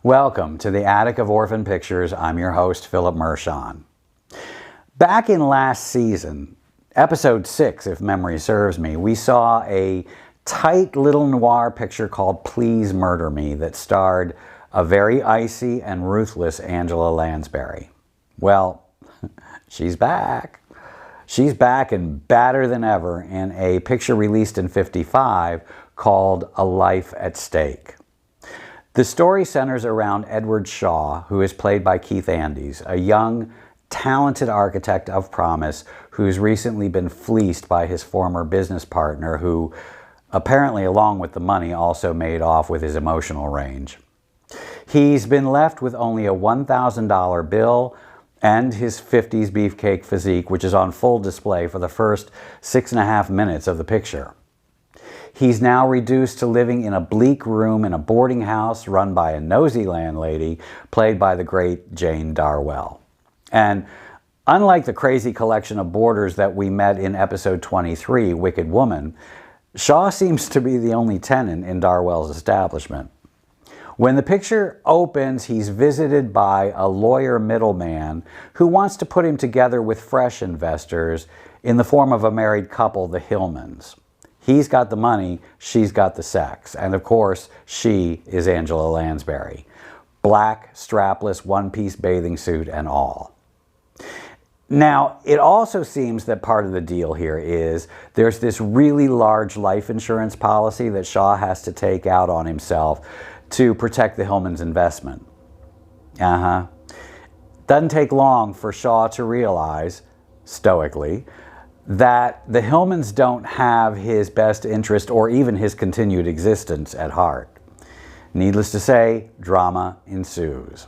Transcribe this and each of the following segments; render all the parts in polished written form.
Welcome to the Attic of Orphan Pictures. I'm your host, Philip Mershon. Back in last season, episode 6, if memory serves me, we saw a tight little noir picture called Please Murder Me that starred a very icy and ruthless Angela Lansbury. Well, she's back. She's back and badder than ever in a picture released in '55 called A Life at Stake. The story centers around Edward Shaw, who is played by Keith Andes, a young, talented architect of promise who's recently been fleeced by his former business partner who, apparently along with the money, also made off with his emotional range. He's been left with only a $1,000 bill and his 50s beefcake physique, which is on full display for the first 6.5 minutes of the picture. He's now reduced to living in a bleak room in a boarding house run by a nosy landlady, played by the great Jane Darwell. And unlike the crazy collection of boarders that we met in episode 23, Wicked Woman, Shaw seems to be the only tenant in Darwell's establishment. When the picture opens, he's visited by a lawyer middleman who wants to put him together with fresh investors in the form of a married couple, the Hillmans. He's got the money, she's got the sex. And of course, she is Angela Lansbury. Black, strapless, one-piece bathing suit and all. Now, it also seems that part of the deal here is there's this really large life insurance policy that Shaw has to take out on himself to protect the Hillmans' investment. Doesn't take long for Shaw to realize, stoically, that the Hillmans don't have his best interest or even his continued existence at heart. Needless to say, drama ensues.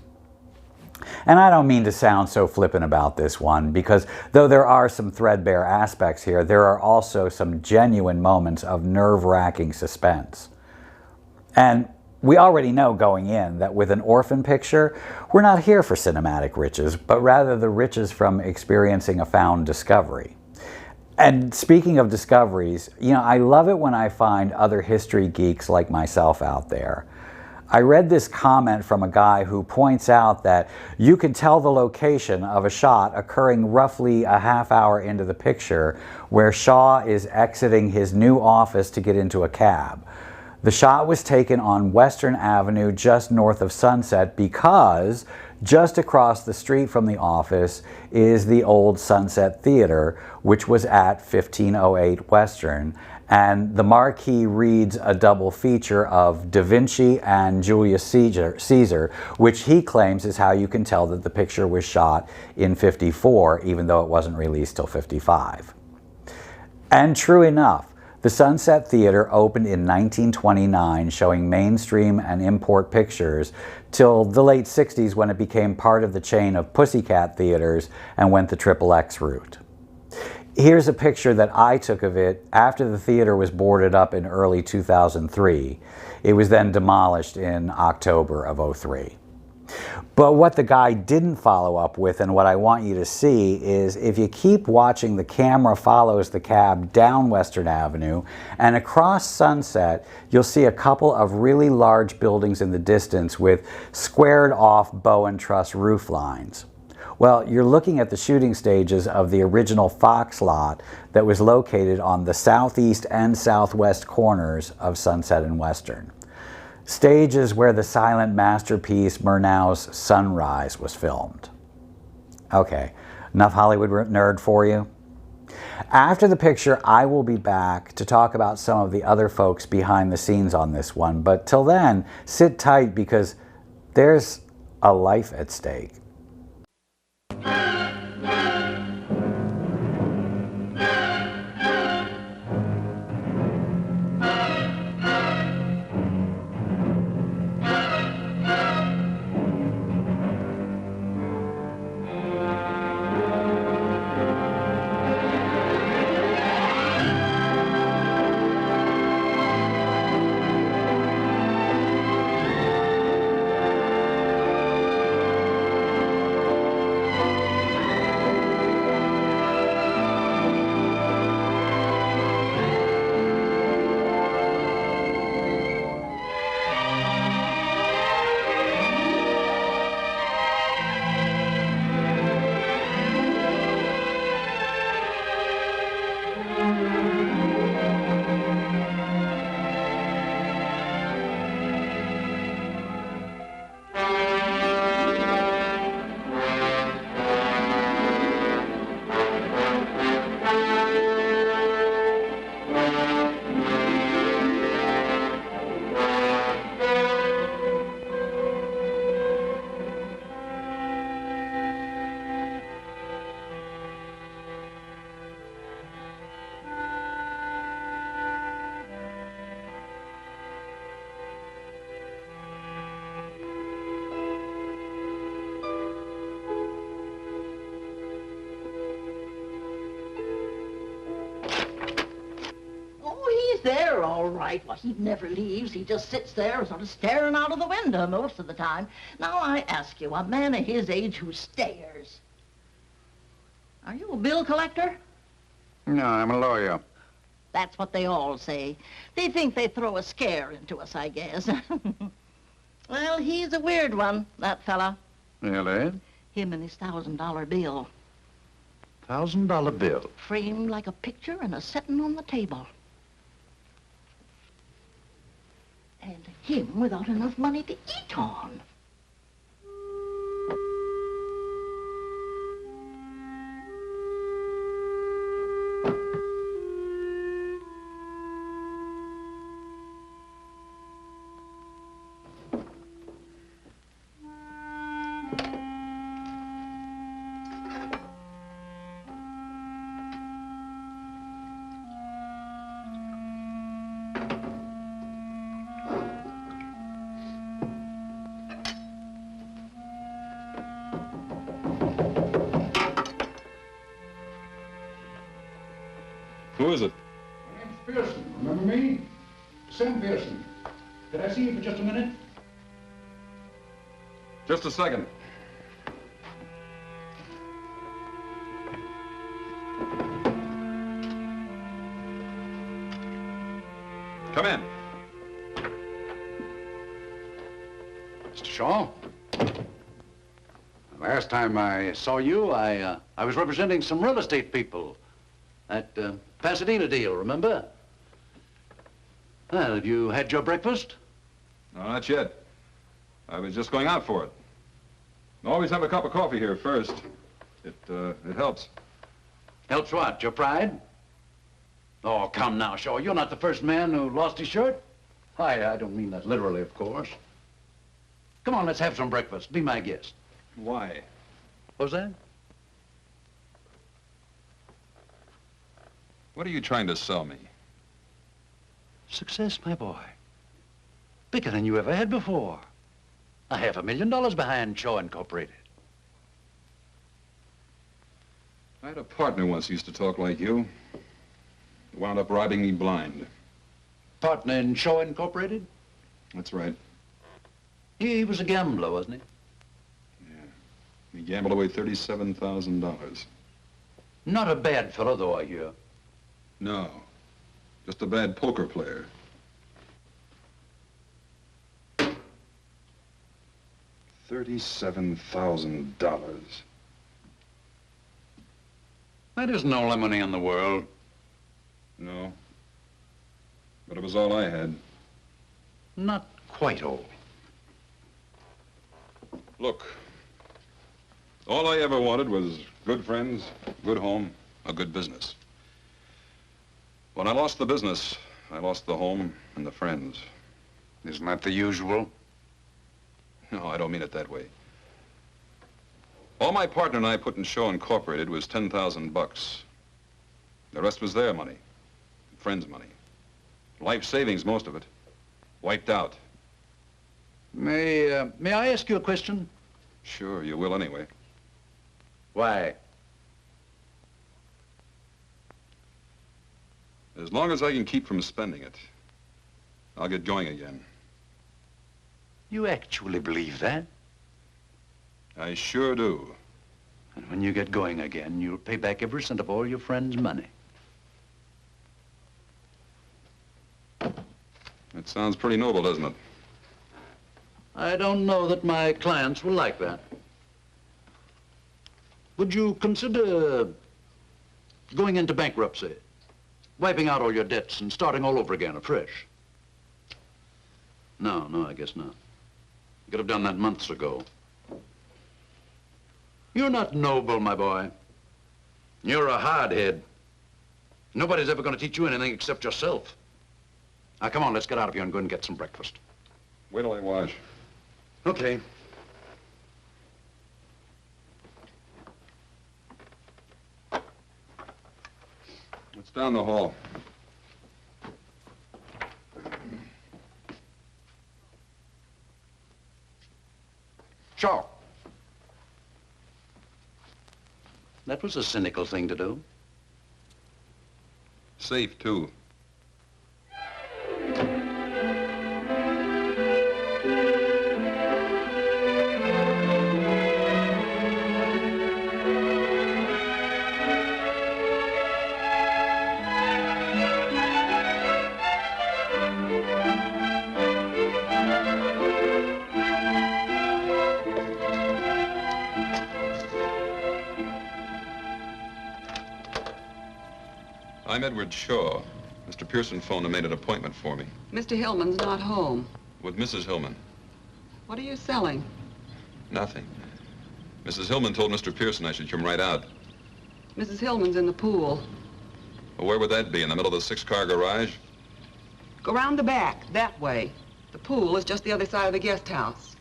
And I don't mean to sound so flippant about this one, because though there are some threadbare aspects here, there are also some genuine moments of nerve-wracking suspense. And we already know going in that with an orphan picture, we're not here for cinematic riches, but rather the riches from experiencing a found discovery. And speaking of discoveries, I love it when I find other history geeks like myself out there. I read this comment from a guy who points out that you can tell the location of a shot occurring roughly a half hour into the picture where Shaw is exiting his new office to get into a cab. The shot was taken on Western Avenue just north of Sunset because just across the street from the office is the old Sunset Theater, which was at 1508 Western, and the marquee reads a double feature of Da Vinci and Julius Caesar, which he claims is how you can tell that the picture was shot in '54, even though it wasn't released till '55. And true enough, the Sunset Theater opened in 1929, showing mainstream and import pictures, till the late '60s when it became part of the chain of Pussycat Theaters and went the XXX route. Here's a picture that I took of it after the theater was boarded up in early 2003. It was then demolished in October of '03. But what the guy didn't follow up with, and what I want you to see, is if you keep watching, the camera follows the cab down Western Avenue, and across Sunset, you'll see a couple of really large buildings in the distance with squared off Bow and Truss roof lines. Well, you're looking at the shooting stages of the original Fox lot that was located on the southeast and southwest corners of Sunset and Western. Stages where the silent masterpiece Murnau's Sunrise was filmed. Okay, enough Hollywood nerd for you? After the picture, I will be back to talk about some of the other folks behind the scenes on this one, but till then, sit tight because there's a life at stake. all right. Well, he never leaves. He just sits there sort of staring out of the window most of the time. Now, I ask you, a man of his age who stares. Are you a bill collector? No, I'm a lawyer. That's what they all say. They think they throw a scare into us, I guess. Well, he's a weird one, that fella. Really? Him and his $1,000 bill. $1,000 bill? Framed like a picture and a setting on the table. And him without enough money to eat on. Who is it? My name's Pearson. Remember me? Sam Pearson. Could I see you for just a minute? Just a second. Come in. Mr. Shaw? Last time I saw you, I was representing some real estate people. That Pasadena deal, remember? Well, have you had your breakfast? No, not yet. I was just going out for it. Always have a cup of coffee here first. It helps. Helps what? Your pride? Oh, come now, Shaw. You're not the first man who lost his shirt. I don't mean that literally, of course. Come on, let's have some breakfast. Be my guest. Why? What's that? What are you trying to sell me? Success, my boy. Bigger than you ever had before. $500,000 behind Shaw Incorporated. I had a partner once who used to talk like you. He wound up robbing me blind. Partner in Shaw Incorporated? That's right. He was a gambler, wasn't he? He gambled away $37,000. Not a bad fellow, though, I hear. No, just a bad poker player. $37,000. That isn't all the money in the world. No, but it was all I had. Not quite all. Look, all I ever wanted was good friends, good home, a good business. When I lost the business, I lost the home and the friends. Isn't that the usual? No, I don't mean it that way. All my partner and I put in Shaw Incorporated was $10,000. The rest was their money, friends' money. Life savings, most of it. Wiped out. May I ask you a question? Sure, you will anyway. Why? As long as I can keep from spending it, I'll get going again. You actually believe that? I sure do. And when you get going again, you'll pay back every cent of all your friends' money. It sounds pretty noble, doesn't it? I don't know that my clients will like that. Would you consider going into bankruptcy, wiping out all your debts and starting all over again afresh? No, I guess not. You could have done that months ago. You're not noble, my boy. You're a hardhead. Nobody's ever going to teach you anything except yourself. Now, come on, let's get out of here and go and get some breakfast. Wait till I wash. Okay. It's down the hall. Shaw. That was a cynical thing to do. Safe, too. I'm Edward Shaw. Mr. Pearson phoned and made an appointment for me. Mr. Hillman's not home. With Mrs. Hillman. What are you selling? Nothing. Mrs. Hillman told Mr. Pearson I should come right out. Mrs. Hillman's in the pool. Well, where would that be? In the middle of the 6-car garage? Go round the back, that way. The pool is just the other side of the guest house.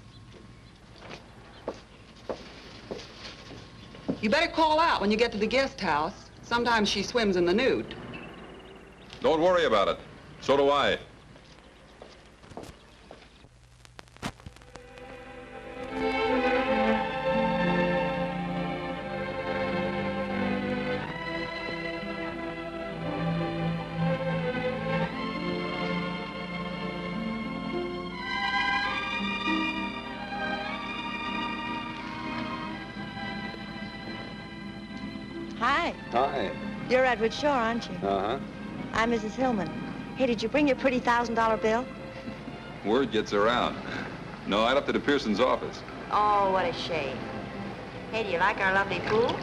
You better call out when you get to the guest house. Sometimes she swims in the nude. Don't worry about it. So do I. Hi. Hi. You're Edward Shaw, aren't you? Uh-huh. I'm Mrs. Hillman. Hey, did you bring your pretty $1,000 bill? Word gets around. No, I left it at Pearson's office. Oh, what a shame. Hey, do you like our lovely pool?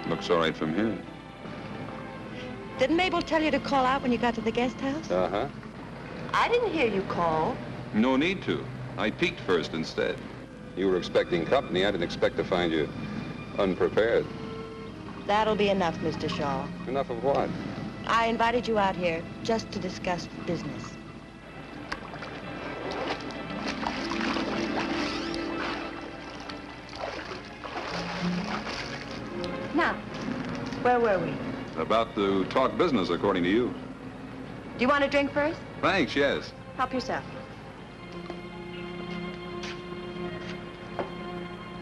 Looks all right from here. Didn't Mabel tell you to call out when you got to the guest house? Uh-huh. I didn't hear you call. No need to. I peeked first instead. You were expecting company. I didn't expect to find you unprepared. That'll be enough, Mr. Shaw. Enough of what? I invited you out here just to discuss business. Now, where were we? About to talk business, according to you. Do you want a drink first? Thanks, yes. Help yourself.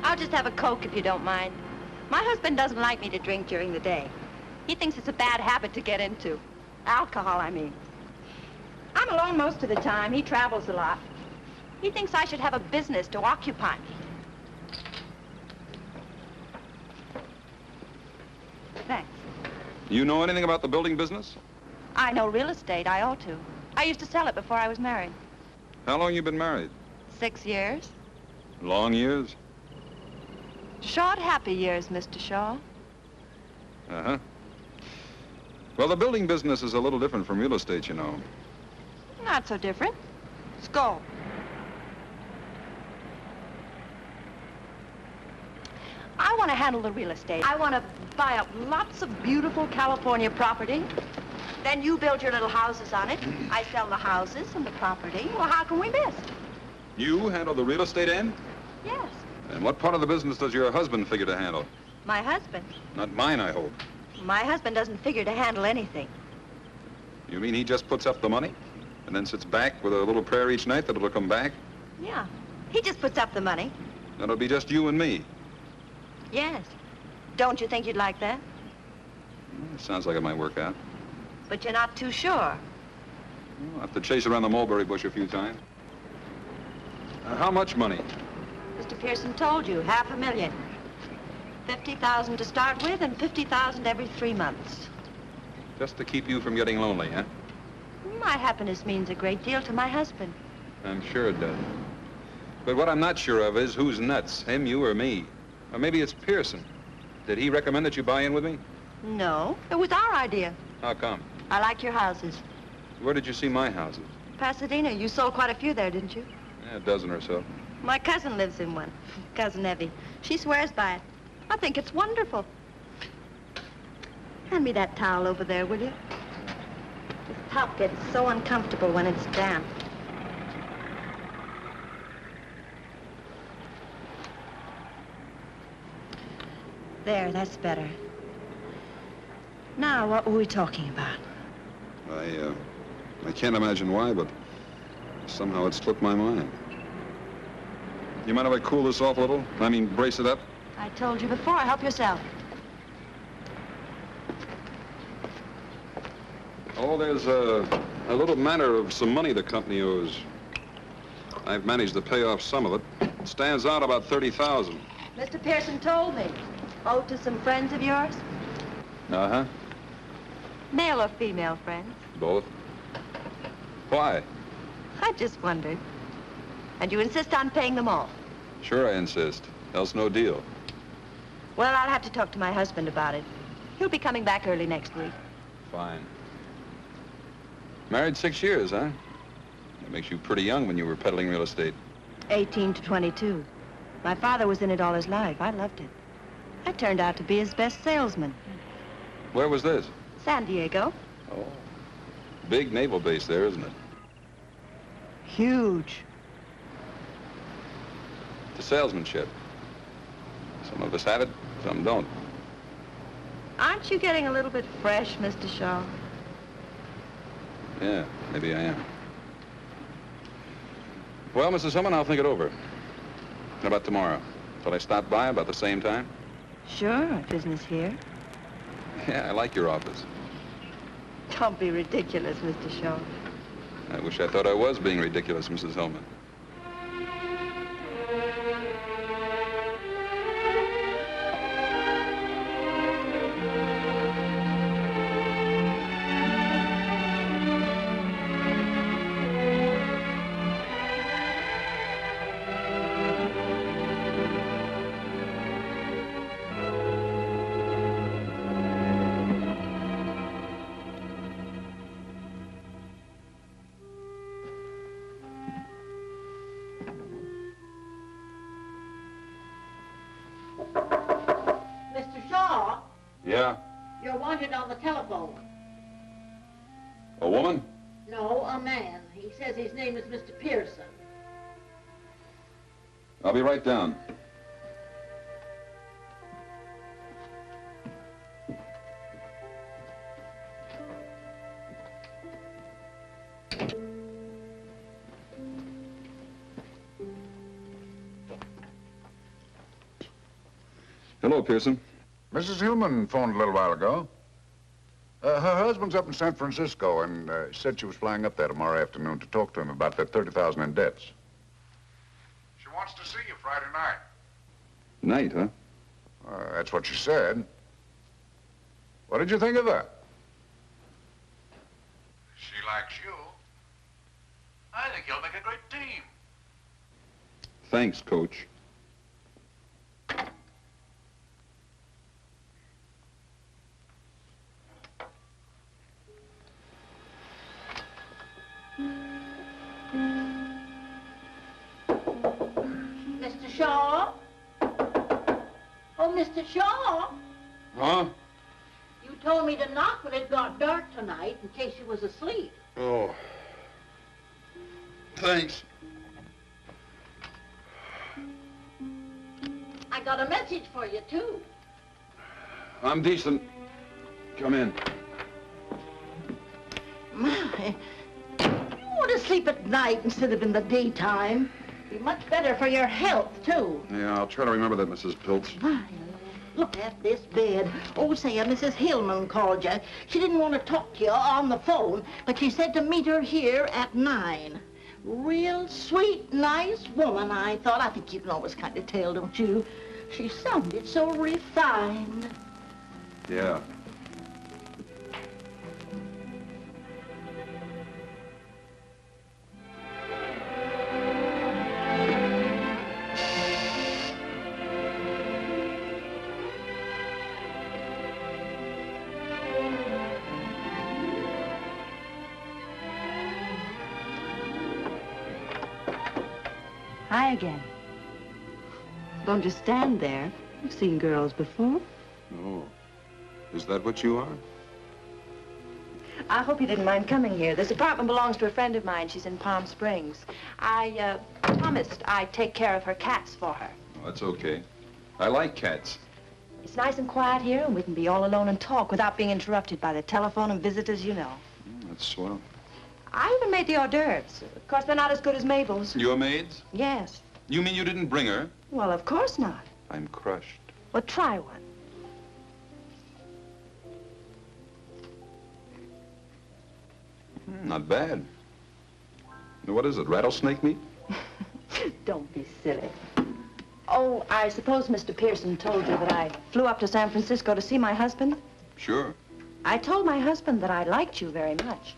I'll just have a Coke if you don't mind. My husband doesn't like me to drink during the day. He thinks it's a bad habit to get into. Alcohol, I mean. I'm alone most of the time. He travels a lot. He thinks I should have a business to occupy me. Thanks. You know anything about the building business? I know real estate. I ought to. I used to sell it before I was married. How long you been married? 6 years. Long years? Short, happy years, Mr. Shaw. Uh-huh. Well, the building business is a little different from real estate, you know. Not so different. Skull. I want to handle the real estate. I want to buy up lots of beautiful California property. Then you build your little houses on it. I sell the houses and the property. Well, how can we miss? You handle the real estate end? Yes. And what part of the business does your husband figure to handle? My husband. Not mine, I hope. My husband doesn't figure to handle anything. You mean he just puts up the money and then sits back with a little prayer each night that it'll come back? Yeah. He just puts up the money. That'll be just you and me. Yes. Don't you think you'd like that? Sounds like it might work out. But you're not too sure. I'll have to chase around the mulberry bush a few times. How much money? Mr. Pearson told you, $500,000. 50,000 to start with and 50,000 every 3 months. Just to keep you from getting lonely, huh? My happiness means a great deal to my husband. I'm sure it does. But what I'm not sure of is who's nuts, him, you, or me. Or maybe it's Pearson. Did he recommend that you buy in with me? No, it was our idea. How come? I like your houses. Where did you see my houses? Pasadena, you sold quite a few there, didn't you? A dozen or so. My cousin lives in one, Cousin Evie. She swears by it. I think it's wonderful. Hand me that towel over there, will you? This top gets so uncomfortable when it's damp. There, that's better. Now, what were we talking about? I can't imagine why, but somehow it slipped my mind. You mind if I cool this off a little? I mean, brace it up? I told you before, help yourself. Oh, there's a little matter of some money the company owes. I've managed to pay off some of it. It stands out about 30,000. Mr. Pearson told me. Owed to some friends of yours? Uh-huh. Male or female friends? Both. Why? I just wondered. And you insist on paying them all? Sure I insist. Else no deal. Well, I'll have to talk to my husband about it. He'll be coming back early next week. Fine. Married 6 years, huh? That makes you pretty young when you were peddling real estate. 18 to 22. My father was in it all his life. I loved it. I turned out to be his best salesman. Where was this? San Diego. Oh. Big naval base there, isn't it? Huge. The salesmanship. Some of us have it, some don't. Aren't you getting a little bit fresh, Mr. Shaw? Yeah, maybe I am. Well, Mrs. Hillman, I'll think it over. How about tomorrow? Shall I stop by about the same time? Sure, business here. Yeah, I like your office. Don't be ridiculous, Mr. Shaw. I wish I thought I was being ridiculous, Mrs. Hillman. Mr. Shaw, Yeah? you're wanted on the telephone. A woman? No, a man. He says his name is Mr. Pearson. I'll be right down. Hello, Pearson. Mrs. Hillman phoned a little while ago. Her husband's up in San Francisco and said she was flying up there tomorrow afternoon to talk to him about that $30,000 in debts. She wants to see you Friday night. Night, huh? That's what she said. What did you think of her? She likes you. I think you'll make a great team. Thanks, Coach. Mr. Shaw? Oh, Mr. Shaw? Huh? You told me to knock when it got dark tonight in case you was asleep. Oh. Thanks. I got a message for you, too. I'm decent. Come in. My, you want to sleep at night instead of in the daytime. Be much better for your health, too. Yeah, I'll try to remember that, Mrs. Piltz. My, look at this bed. Oh, say, Mrs. Hillman called you. She didn't want to talk to you on the phone, but she said to meet her here at 9. Real sweet, nice woman, I thought. I think you can always kind of tell, don't you? She sounded so refined. Yeah. Hi again. Don't just stand there. You've seen girls before. Oh. Is that what you are? I hope you didn't mind coming here. This apartment belongs to a friend of mine. She's in Palm Springs. I promised I'd take care of her cats for her. Oh, that's okay. I like cats. It's nice and quiet here, and we can be all alone and talk without being interrupted by the telephone and visitors, you know. That's swell. I even made the hors d'oeuvres. Of course, they're not as good as Mabel's. Your maids? Yes. You mean you didn't bring her? Well, of course not. I'm crushed. Well, try one. Not bad. What is it, rattlesnake meat? Don't be silly. Oh, I suppose Mr. Pearson told you that I flew up to San Francisco to see my husband? Sure. I told my husband that I liked you very much.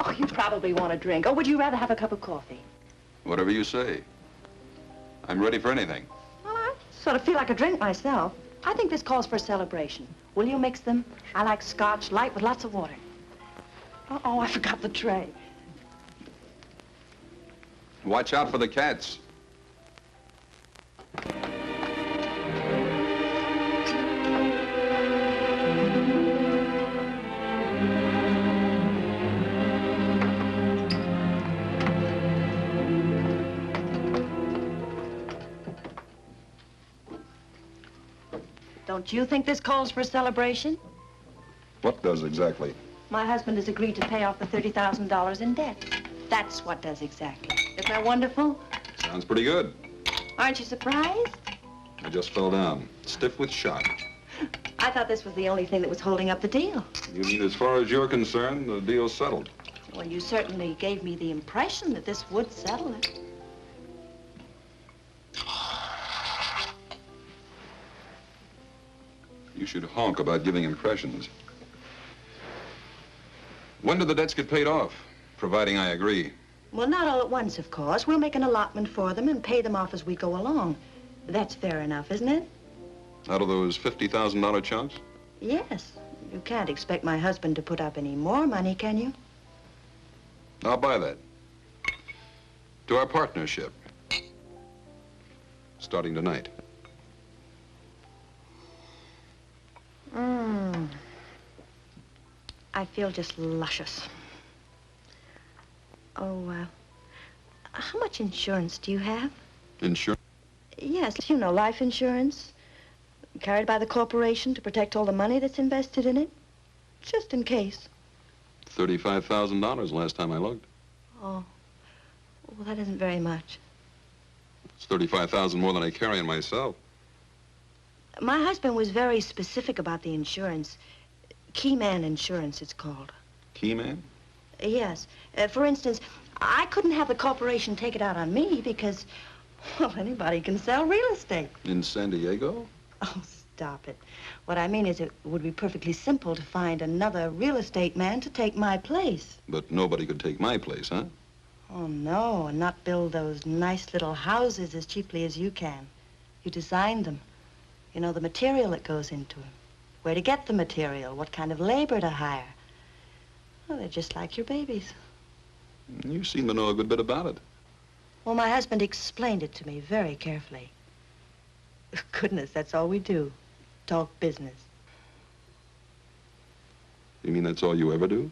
Oh, you probably want a drink. Or would you rather have a cup of coffee? Whatever you say. I'm ready for anything. Well, I Sort of feel like a drink myself. I think this calls for a celebration. Will you mix them? I like scotch, light with lots of water. Oh, I forgot the tray. Watch out for the cats. Don't you think this calls for a celebration? What does exactly? My husband has agreed to pay off the $30,000 in debt. That's what does exactly. Isn't that wonderful? Sounds pretty good. Aren't you surprised? I just fell down, stiff with shock. I thought this was the only thing that was holding up the deal. You mean as far as you're concerned, the deal's settled? Well, you certainly gave me the impression that this would settle it. You should honk about giving impressions. When do the debts get paid off? Providing I agree. Well, not all at once, of course. We'll make an allotment for them and pay them off as we go along. That's fair enough, isn't it? Out of those $50,000 chunks? Yes. You can't expect my husband to put up any more money, can you? I'll buy that. To our partnership. Starting tonight. I feel just luscious. Oh, how much insurance do you have? Insurance? Yes, you know, life insurance. Carried by the corporation to protect all the money that's invested in it. Just in case. $35,000 last time I looked. Oh, well, that isn't very much. It's $35,000 more than I carry on myself. My husband was very specific about the insurance. Keyman Insurance, it's called. Keyman? Yes. For instance, I couldn't have the corporation take it out on me because, well, anybody can sell real estate. In San Diego? Oh, stop it. What I mean is it would be perfectly simple to find another real estate man to take my place. But nobody could take my place, huh? Oh, no, and not build those nice little houses as cheaply as you can. You designed them. You know the material that goes into them. Where to get the material, what kind of labor to hire. Well, they're just like your babies. You seem to know a good bit about it. Well, my husband explained it to me very carefully. Goodness, that's all we do. Talk business. You mean that's all you ever do?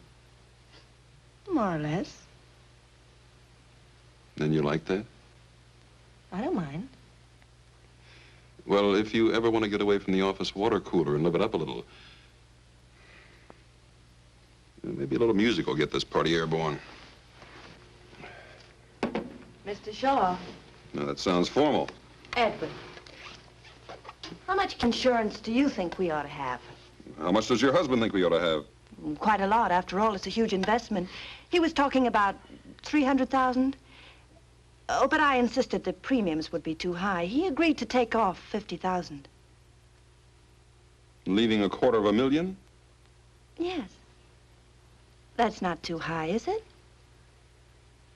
More or less. Then you like that? I don't mind. Well, if you ever want to get away from the office water cooler and live it up a little, maybe a little music will get this party airborne. Mr. Shaw. Now, that sounds formal. Edward. How much insurance do you think we ought to have? How much does your husband think we ought to have? Quite a lot. After all, it's a huge investment. He was talking about 300,000. Oh, but I insisted the premiums would be too high. He agreed to take off 50,000. Leaving $250,000? Yes. That's not too high, is it?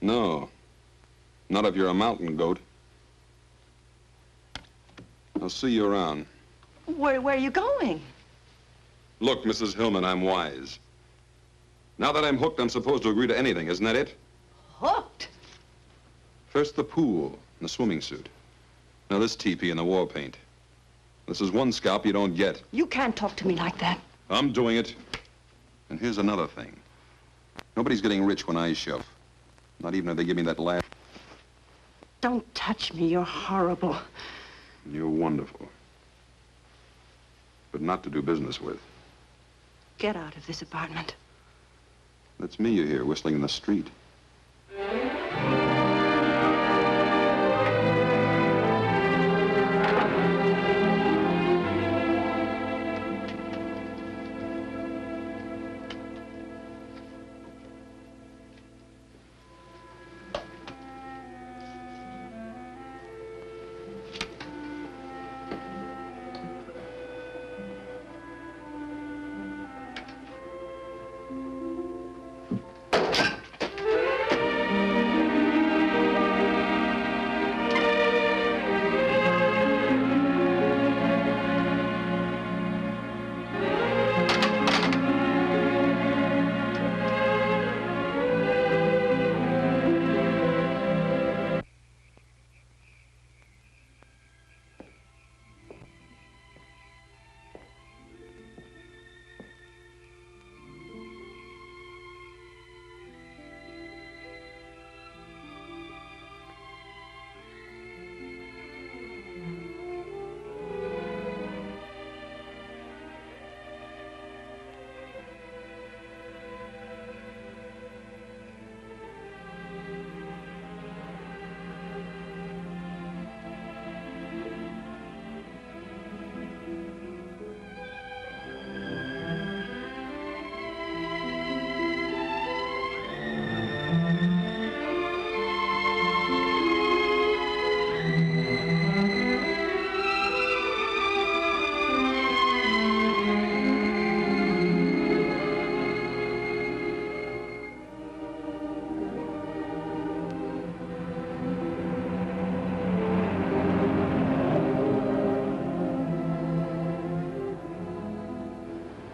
No. Not if you're a mountain goat. I'll see you around. Where are you going? Look, Mrs. Hillman, I'm wise. Now that I'm hooked, I'm supposed to agree to anything, isn't that it? Hooked? First the pool and the swimming suit. Now this teepee and the war paint. This is one scalp you don't get. You can't talk to me like that. I'm doing it. And here's another thing. Nobody's getting rich when I shove. Not even if they give me that last. Don't touch me. You're horrible. You're wonderful. But not to do business with. Get out of this apartment. That's me you hear whistling in the street.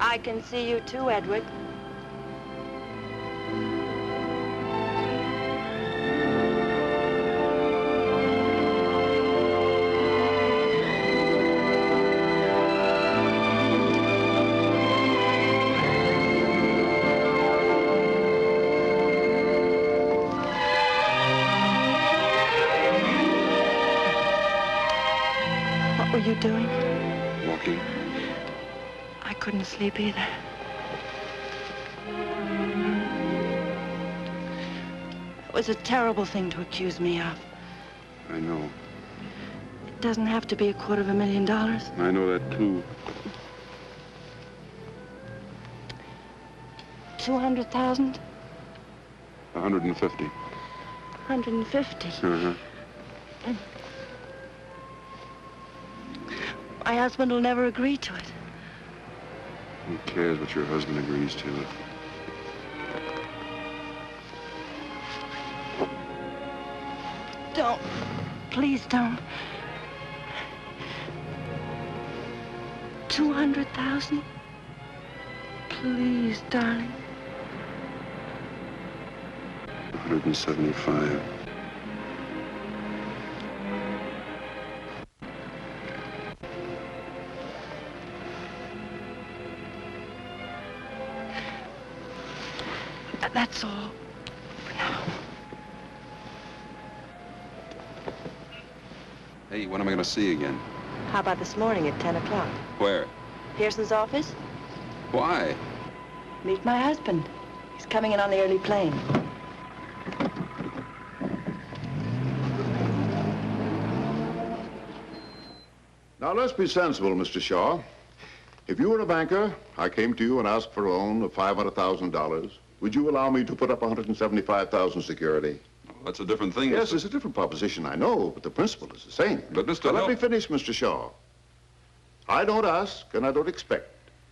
I can see you too, Edward. What were you doing? Walking. I couldn't sleep either. It was a terrible thing to accuse me of. I know. It doesn't have to be $250,000. I know that, too. 200,000? 150. 150. Uh-huh. My husband will never agree to it. Who cares what your husband agrees to? Don't. Please don't. 200,000? Please, darling. 175. That's all. Hey, when am I going to see you again? How about this morning at 10 o'clock? Where? Pearson's office? Why? Meet my husband. He's coming in on the early plane. Now, let's be sensible, Mr. Shaw. If you were a banker, I came to you and asked for a loan of $500,000, would you allow me to put up 175,000 security? Well, that's a different thing. Yes, it's a different proposition, I know, but the principle is the same. But, Mr. Now, let Hill- me finish, Mr. Shaw. I don't ask and I don't expect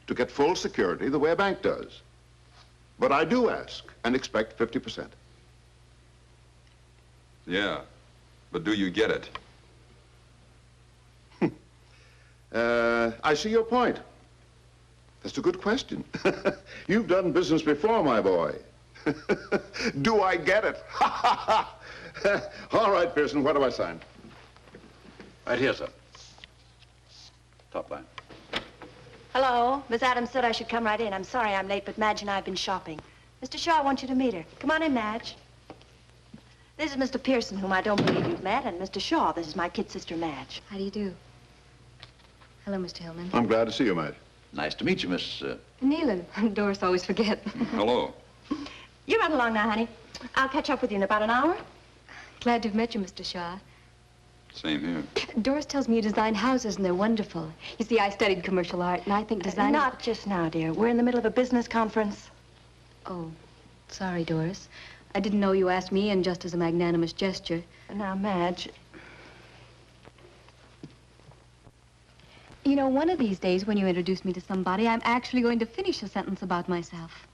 to get full security the way a bank does. But I do ask and expect 50%. Yeah, but do you get it? I see your point. That's a good question. You've done business before, my boy. Do I get it? All right, Pearson, what do I sign? Right here, sir. Top line. Hello. Miss Adams said I should come right in. I'm sorry I'm late, but Madge and I have been shopping. Mr. Shaw, I want you to meet her. Come on in, Madge. This is Mr. Pearson, whom I don't believe you've met, and Mr. Shaw, this is my kid sister, Madge. How do you do? Hello, Mr. Hillman. I'm glad to see you, Madge. Nice to meet you, Miss... Nealon. Doris always forget. Hello. You run along now, honey. I'll catch up with you in about an hour. Glad to have met you, Mr. Shaw. Same here. Doris tells me you design houses, and they're wonderful. You see, I studied commercial art, and I think design... Not just now, dear. We're in the middle of a business conference. Oh, sorry, Doris. I didn't know you asked me in just as a magnanimous gesture. Now, Madge, You know, one of these days, when you introduce me to somebody, I'm actually going to finish a sentence about myself.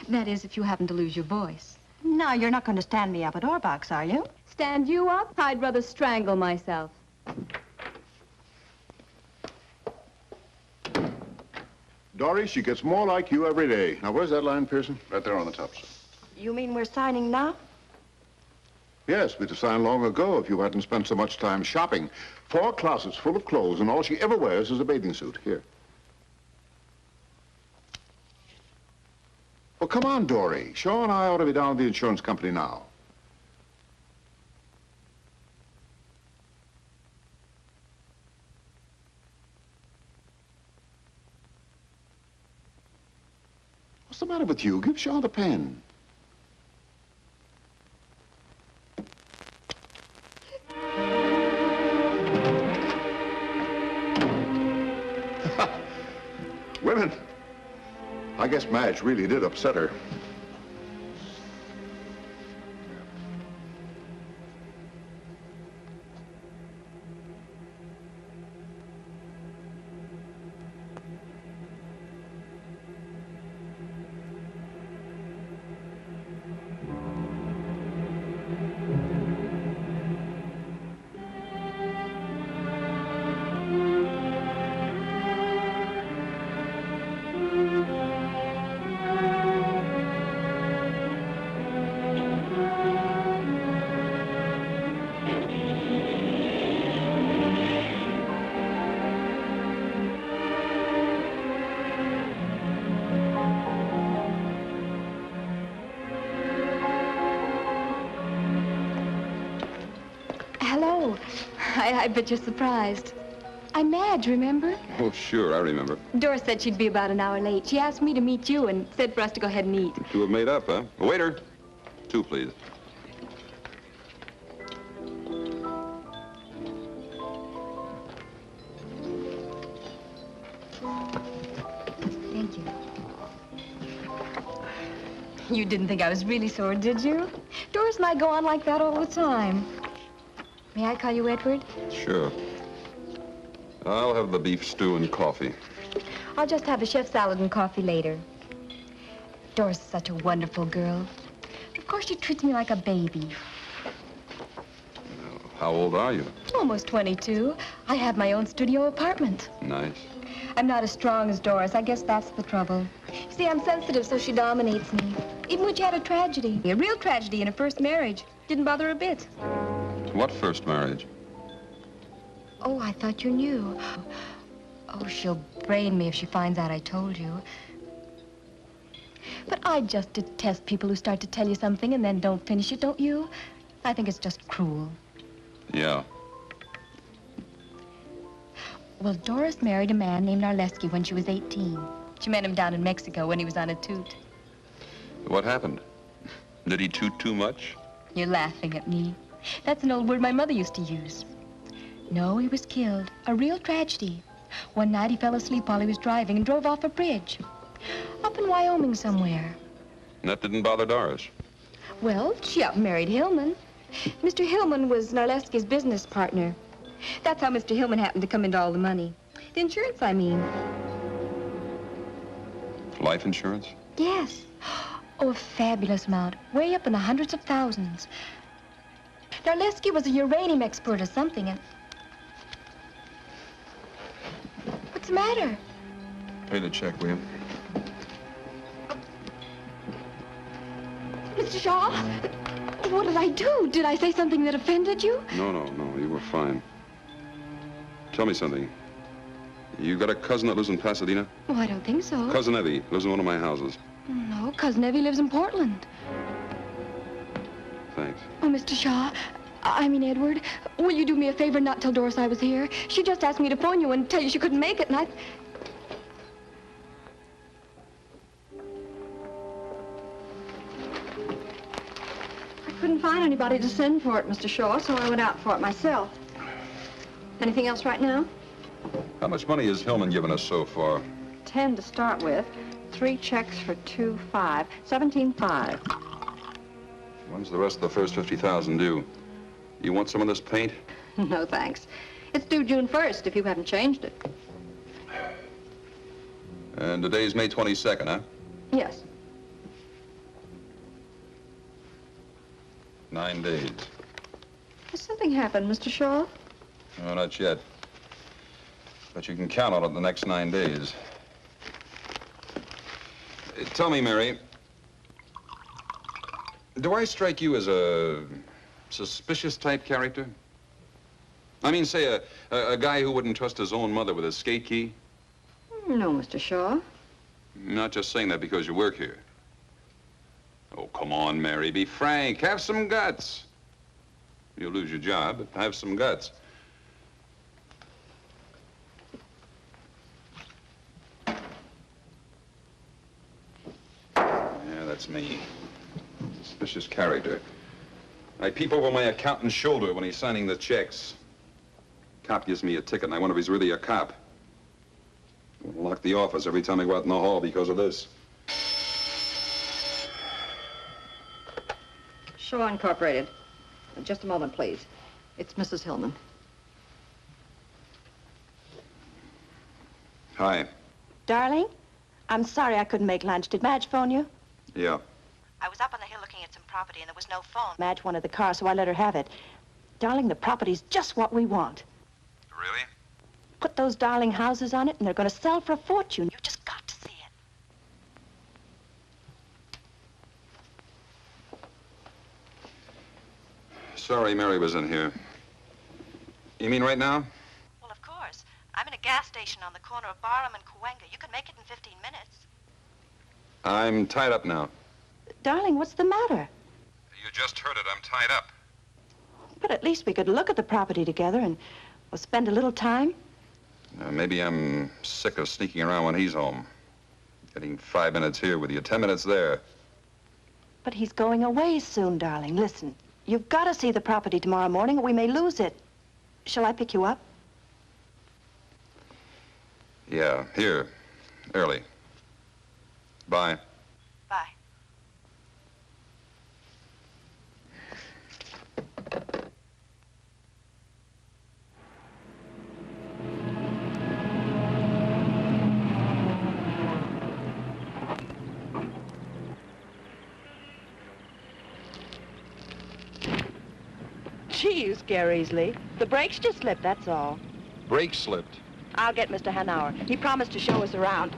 That is, if you happen to lose your voice. no, you're not going to stand me up at Orbach's, are you? Stand you up? I'd rather strangle myself. Dory, she gets more like you every day. Now, where's that line, Pearson? right there on the top, sir. You mean we're signing now? Yes, we'd have signed long ago if you hadn't spent so much time shopping. 4 closets full of clothes, and all she ever wears is a bathing suit. Here. Well, come on, Dory. Shaw and I ought to be down at the insurance company now. What's the matter with you? Give Shaw the pen. Women. I guess Madge really did upset her. Oh, I bet you're surprised. I'm Madge, remember? Oh, sure, I remember. Doris said she'd be about an hour late. She asked me to meet you and said for us to go ahead and eat. You two have made up, huh? Waiter, 2, please. Thank you. You didn't think I was really sore, did you? Doris and I go on like that all the time. May I call you Edward? Sure. I'll have the beef stew and coffee. I'll just have a chef salad and coffee later. Doris is such a wonderful girl. Of course, she treats me like a baby. How old are you? Almost 22. I have my own studio apartment. Nice. I'm not as strong as Doris. I guess that's the trouble. You see, I'm sensitive, so she dominates me. Even when she had a tragedy, a real tragedy in her first marriage, didn't bother her a bit. What first marriage? Oh, I thought you knew. Oh, she'll brain me if she finds out I told you. But I just detest people who start to tell you something and then don't finish it, don't you? I think it's just cruel. Yeah. Well, Doris married a man named Narleski when she was 18. She met him down in Mexico when he was on a toot. What happened? Did he toot too much? You're laughing at me. That's an old word my mother used to use. No, he was killed. A real tragedy. One night he fell asleep while he was driving and drove off a bridge. Up in Wyoming somewhere. That didn't bother Doris. Well, she up and married Hillman. Mr. Hillman was Narleski's business partner. That's how Mr. Hillman happened to come into all the money. The insurance, I mean. Life insurance? Yes. Oh, a fabulous amount. Way up in the hundreds of thousands. Narleski was a uranium expert or something, and... What's the matter? Pay the check, will you? Mr. Shaw, what did I do? Did I say something that offended you? No, you were fine. Tell me something. You got a cousin that lives in Pasadena? Oh, I don't think so. Cousin Evie lives in one of my houses. No, Cousin Evie lives in Portland. Thanks. Oh, Mr. Shaw, I mean Edward, will you do me a favor and not tell Doris I was here? She just asked me to phone you and tell you she couldn't make it, and I couldn't find anybody to send for it, Mr. Shaw, so I went out for it myself. Anything else right now? How much money has Hillman given us so far? 10 to start with. 3 checks for 2.5. 17.5. When's the rest of the first 50,000 due? You want some of this paint? No, thanks. It's due June 1st, if you haven't changed it. And today's May 22nd, huh? Yes. 9 days. Has something happened, Mr. Shaw? No, not yet. But you can count on it the next 9 days. Tell me, Mary, do I strike you as a suspicious type character? I mean, say, a guy who wouldn't trust his own mother with a skate key? No, Mr. Shaw. I'm not just saying that because you work here. Oh, come on, Mary, be frank. Have some guts. You'll lose your job, but have some guts. Yeah, that's me. Suspicious character. I peep over my accountant's shoulder when he's signing the checks. Cop gives me a ticket, and I wonder if he's really a cop. I'll lock the office every time I go out in the hall because of this. Shaw Incorporated. Just a moment, please. It's Mrs. Hillman. Hi. Darling, I'm sorry I couldn't make lunch. Did Madge phone you? Yeah. I was up on the hill looking at some property and there was no phone. Madge wanted the car, so I let her have it. Darling, the property's just what we want. Really? Put those darling houses on it and they're going to sell for a fortune. You just got to see it. Sorry Mary was in here. You mean right now? Well, of course. I'm in a gas station on the corner of Barham and Cahuenga. You can make it in 15 minutes. I'm tied up now. Darling, what's the matter? You just heard it. I'm tied up. But at least we could look at the property together and we'll spend a little time. Maybe I'm sick of sneaking around when he's home. Getting 5 minutes here with you, 10 minutes there. But he's going away soon, darling. Listen, you've got to see the property tomorrow morning or we may lose it. Shall I pick you up? Yeah, here. Early. Bye. Bye. Gee, you scare easily. The brakes just slipped, that's all. Brake slipped. I'll get Mr. Hanauer. He promised to show us around.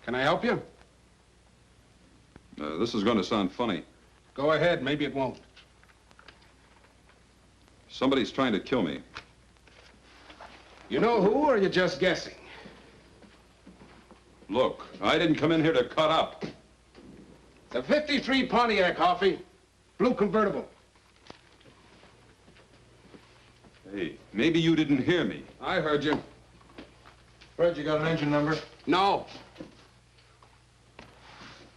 Can I help you? This is going to sound funny. Go ahead, maybe it won't. Somebody's trying to kill me. You know who, or are you just guessing? Look, I didn't come in here to cut up. It's a 53 Pontiac, Hoffy. Blue convertible. Hey, maybe you didn't hear me. I heard you. Fred, you got an engine number? No.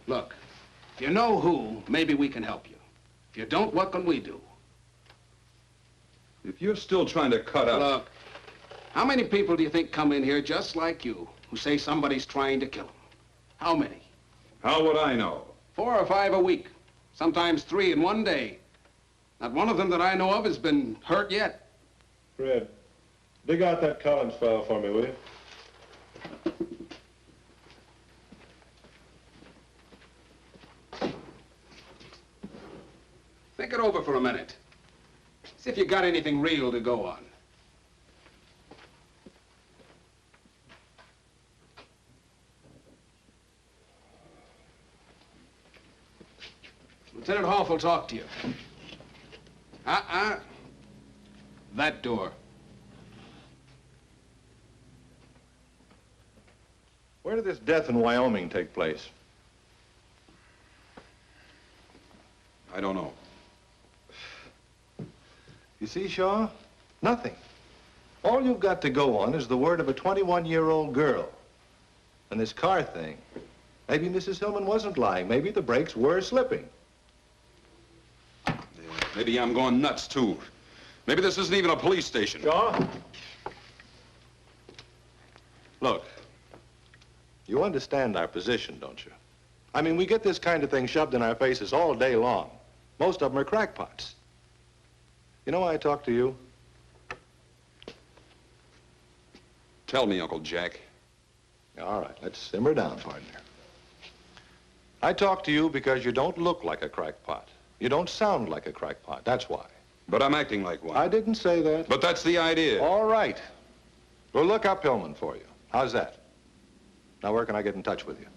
Look, if you know who, maybe we can help you. If you don't, what can we do? If you're still trying to cut up... Look, how many people do you think come in here just like you who say somebody's trying to kill them? How many? How would I know? 4 or 5 a week. Sometimes 3 in one day. Not one of them that I know of has been hurt yet. Fred, dig out that Collins file for me, will you? Think it over for a minute. See if you got anything real to go on. Lieutenant Hoff will talk to you. That door. Where did this death in Wyoming take place? I don't know. You see, Shaw? Nothing. All you've got to go on is the word of a 21-year-old girl. And this car thing. Maybe Mrs. Hillman wasn't lying. Maybe the brakes were slipping. Yeah, maybe I'm going nuts, too. Maybe this isn't even a police station. Shaw? Look, you understand our position, don't you? I mean, we get this kind of thing shoved in our faces all day long. Most of them are crackpots. You know why I talk to you? Tell me, Uncle Jack. All right, let's simmer down, partner. I talk to you because you don't look like a crackpot. You don't sound like a crackpot, that's why. But I'm acting like one. I didn't say that. But that's the idea. All right. We'll look up Hillman for you. How's that? Now, where can I get in touch with you?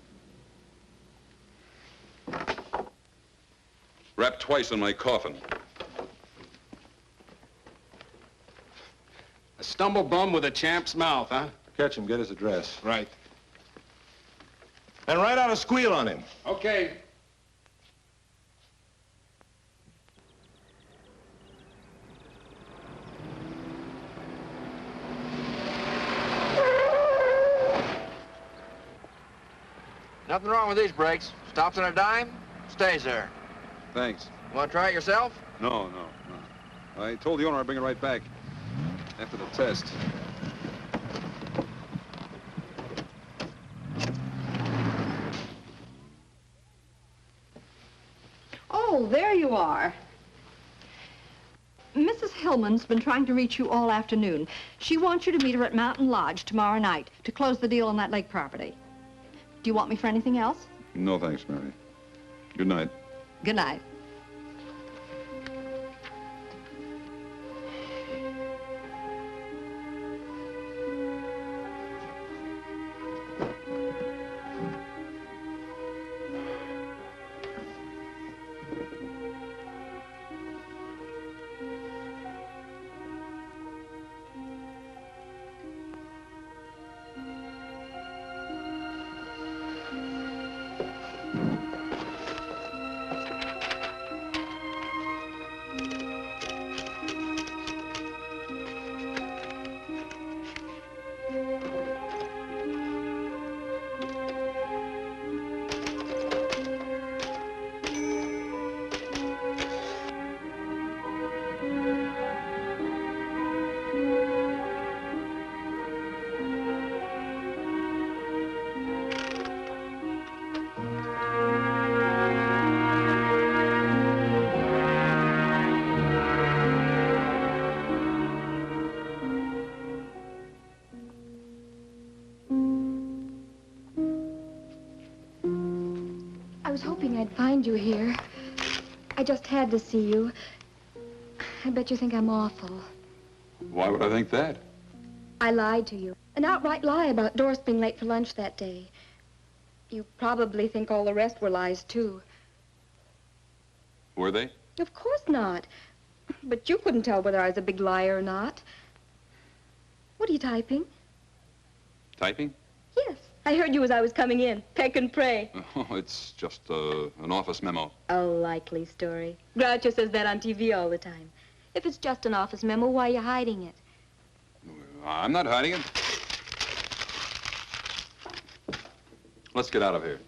Wrapped twice in my coffin. A stumble bum with a champ's mouth, huh? Catch him, get his address. Right. And write out a squeal on him. Okay. Nothing wrong with these brakes. Stops on a dime, stays there. Thanks. Want to try it yourself? No. I told the owner I'd bring it right back after the test. Oh, there you are. Hillman's been trying to reach you all afternoon. She wants you to meet her at Mountain Lodge tomorrow night to close the deal on that lake property. Do you want me for anything else? No, thanks, Mary. Good night. Good night. I was hoping I'd find you here. I just had to see you. I bet you think I'm awful. Why would I think that? I lied to you. An outright lie about Doris being late for lunch that day. You probably think all the rest were lies, too. Were they? Of course not. But you couldn't tell whether I was a big liar or not. What are you typing? Typing? Yes. I heard you as I was coming in. Peck and pray. Oh, it's just an office memo. A likely story. Groucho says that on TV all the time. If it's just an office memo, why are you hiding it? I'm not hiding it. Let's get out of here.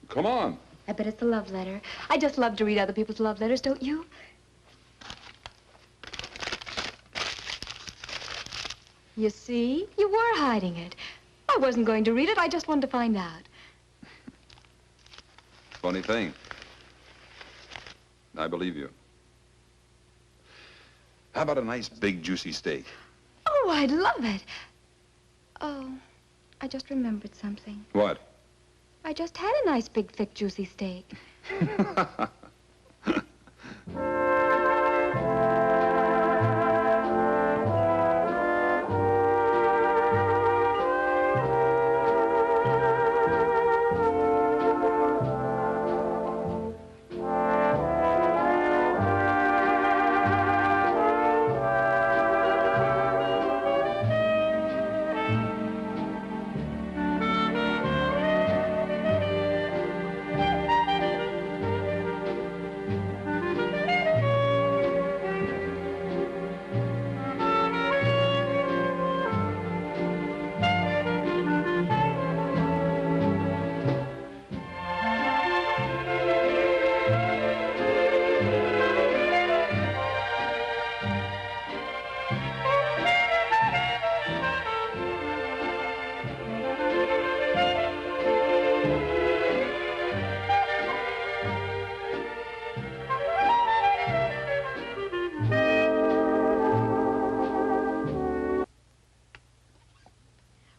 Come on. I bet it's a love letter. I just love to read other people's love letters, don't you? You see? You were hiding it. I wasn't going to read it. I just wanted to find out. Funny thing. I believe you. How about a nice, big, juicy steak? Oh, I'd love it. Oh, I just remembered something. What? I just had a nice, big, thick, juicy steak.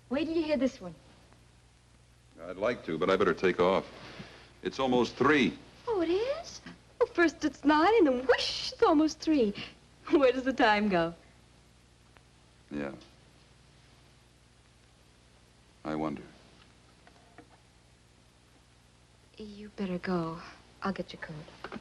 Wait till you hear this one. I'd like to, but I better take off. It's almost 3. Oh, it is? Well, first it's 9, and then whoosh, it's almost 3. Where does the time go? Yeah. I wonder. You better go. I'll get your coat.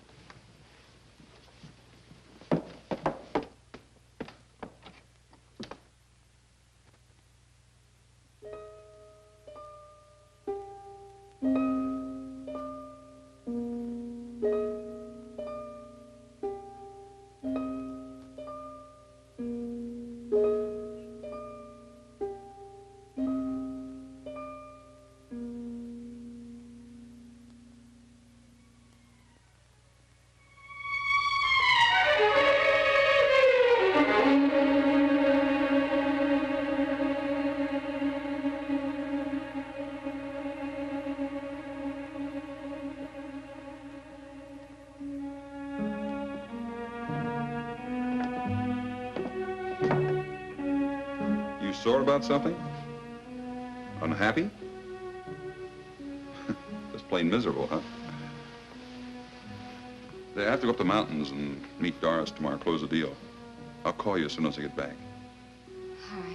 Sore about something? Unhappy? Just plain miserable, huh? I have to go up the mountains and meet Doris tomorrow, close the deal. I'll call you as soon as I get back. All right.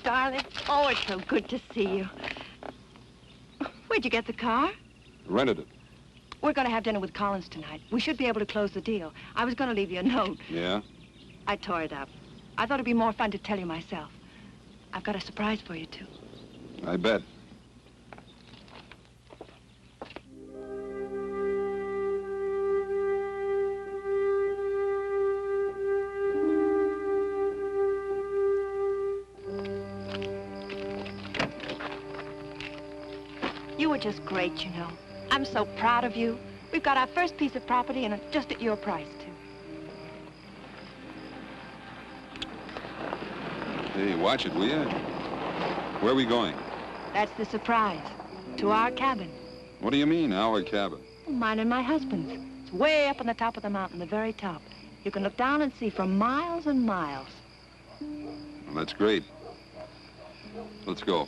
Darling, oh, it's so good to see you. Where'd you get the car? Rented it. We're going to have dinner with Collins tonight. We should be able to close the deal. I was going to leave you a note. Yeah? I tore it up. I thought it'd be more fun to tell you myself. I've got a surprise for you, too. I bet. You were just great, you know. I'm so proud of you. We've got our first piece of property, and it's just at your price, too. Hey, watch it, will you? Where are we going? That's the surprise. To our cabin. What do you mean, our cabin? Mine and my husband's. It's way up on the top of the mountain, the very top. You can look down and see for miles and miles. Well, that's great. Let's go.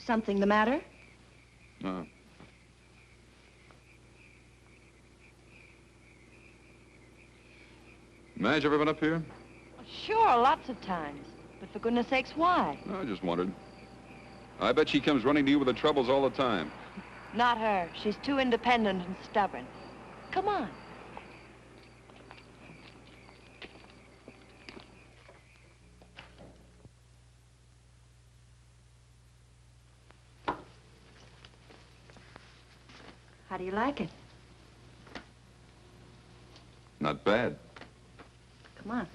Something the matter? No. Madge ever been up here? Sure, lots of times. But for goodness sakes, why? No, I just wondered. I bet she comes running to you with the troubles all the time. Not her. She's too independent and stubborn. Come on. How do you like it? Not bad. Come on.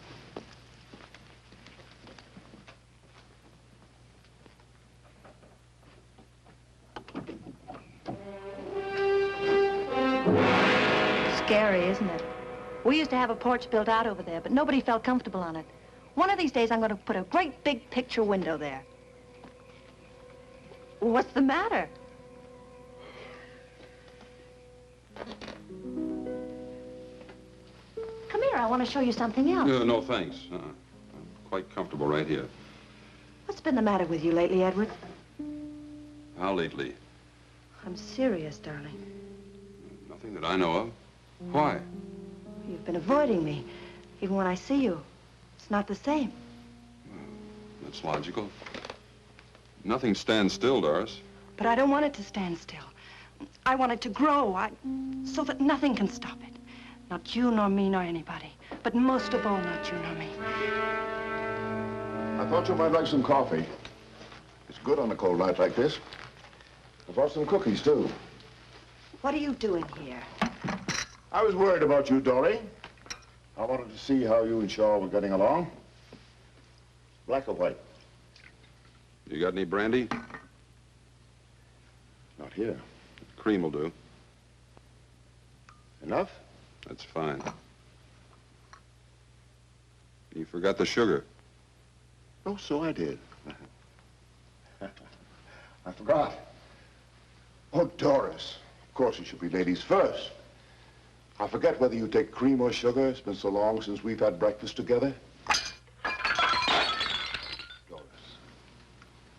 Scary, isn't it? We used to have a porch built out over there, but nobody felt comfortable on it. One of these days, I'm going to put a great big picture window there. What's the matter? Come here, I want to show you something else. No, thanks. I'm quite comfortable right here. What's been the matter with you lately, Edward? How lately? I'm serious, darling. Nothing that I know of. Why? You've been avoiding me. Even when I see you, it's not the same. That's logical. Nothing stands still, Doris. But I don't want it to stand still. I want it to grow, so that nothing can stop it. Not you, nor me, nor anybody. But most of all, not you, nor me. I thought you might like some coffee. It's good on a cold night like this. I brought some cookies, too. What are you doing here? I was worried about you, Dory. I wanted to see how you and Shaw were getting along. Black or white? You got any brandy? Not here. Cream will do. Enough? That's fine. You forgot the sugar. Oh, so I did. I forgot. Oh, Doris. Of course, it should be ladies first. I forget whether you take cream or sugar. It's been so long since we've had breakfast together. Doris,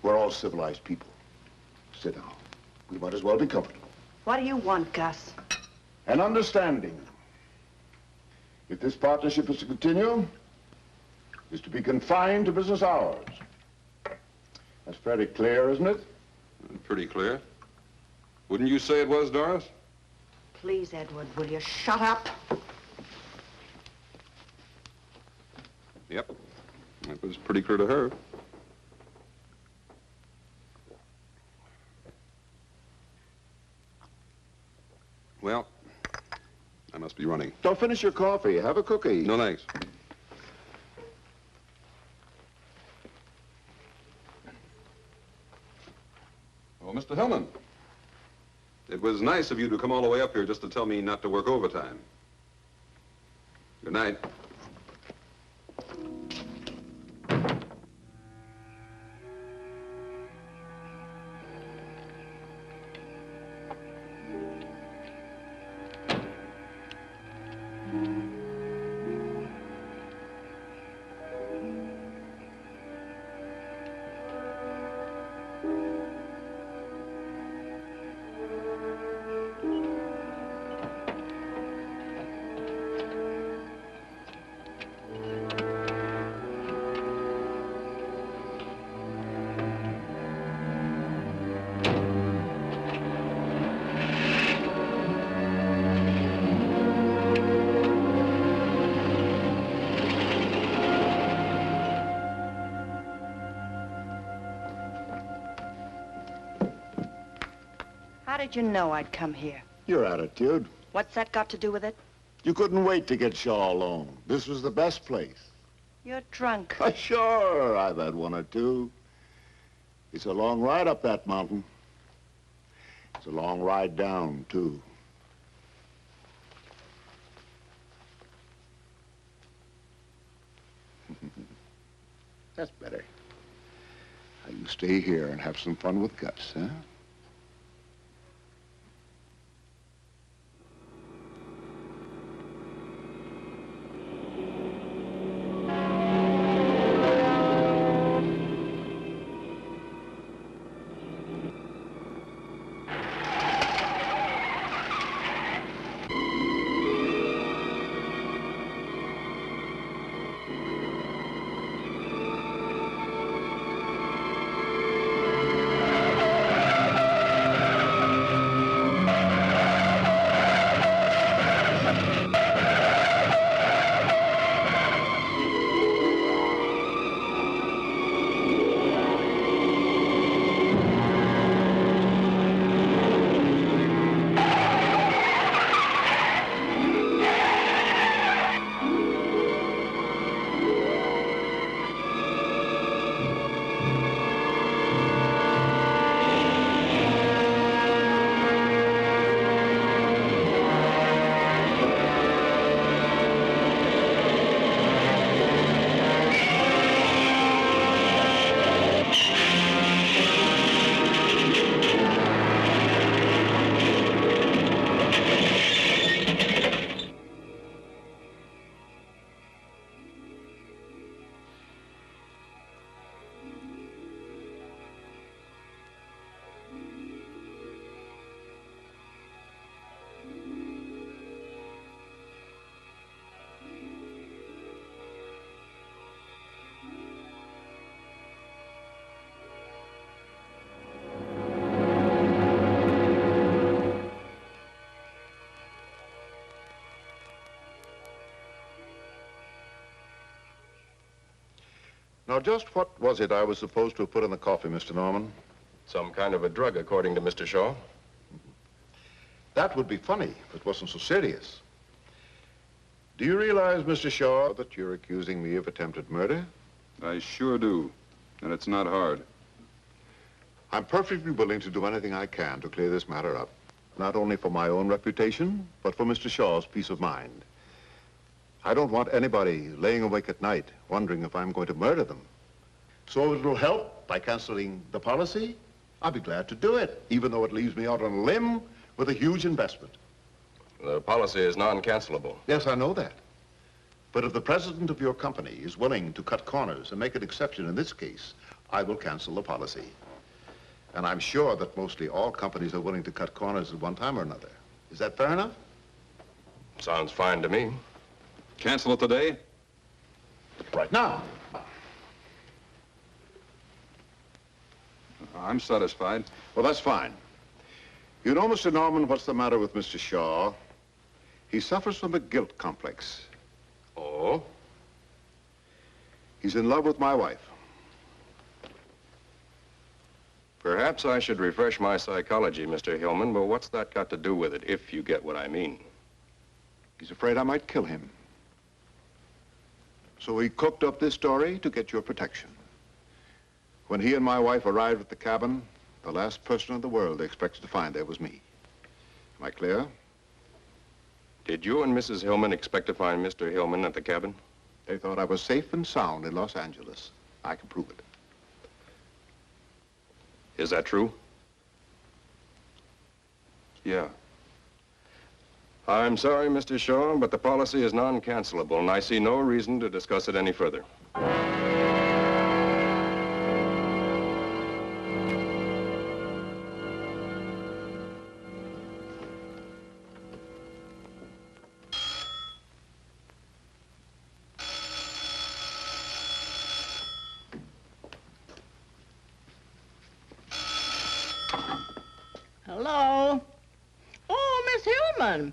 we're all civilized people. Sit down. We might as well be comfortable. What do you want, Gus? An understanding. If this partnership is to continue, it's to be confined to business hours. That's fairly clear, isn't it? Pretty clear. Wouldn't you say it was, Doris? Please, Edward, will you shut up? Yep. That was pretty clear to her. Well, I must be running. Don't finish your coffee. Have a cookie. No, thanks. Oh, Mr. Hillman. It was nice of you to come all the way up here just to tell me not to work overtime. Good night. How did you know I'd come here? Your attitude. What's that got to do with it? You couldn't wait to get Shaw alone. This was the best place. You're drunk. Sure, I've had one or two. It's a long ride up that mountain. It's a long ride down, too. That's better. Now you stay here and have some fun with Gus, huh? Now, just what was it I was supposed to have put in the coffee, Mr. Norman? Some kind of a drug, according to Mr. Shaw. That would be funny if it wasn't so serious. Do you realize, Mr. Shaw, that you're accusing me of attempted murder? I sure do. And it's not hard. I'm perfectly willing to do anything I can to clear this matter up. Not only for my own reputation, but for Mr. Shaw's peace of mind. I don't want anybody laying awake at night wondering if I'm going to murder them. So if it'll help by canceling the policy, I'll be glad to do it, even though it leaves me out on a limb with a huge investment. The policy is non-cancelable. Yes, I know that. But if the president of your company is willing to cut corners and make an exception in this case, I will cancel the policy. And I'm sure that mostly all companies are willing to cut corners at one time or another. Is that fair enough? Sounds fine to me. Cancel it today? Right now. I'm satisfied. Well, that's fine. You know, Mr. Norman, what's the matter with Mr. Shaw? He suffers from a guilt complex. Oh? He's in love with my wife. Perhaps I should refresh my psychology, Mr. Hillman, but what's that got to do with it, if you get what I mean? He's afraid I might kill him. So he cooked up this story to get your protection. When he and my wife arrived at the cabin, the last person in the world they expected to find there was me. Am I clear? Did you and Mrs. Hillman expect to find Mr. Hillman at the cabin? They thought I was safe and sound in Los Angeles. I can prove it. Is that true? Yeah. I'm sorry, Mr. Shaw, but the policy is non-cancelable, and I see no reason to discuss it any further. Hello? Oh, Miss Hillman.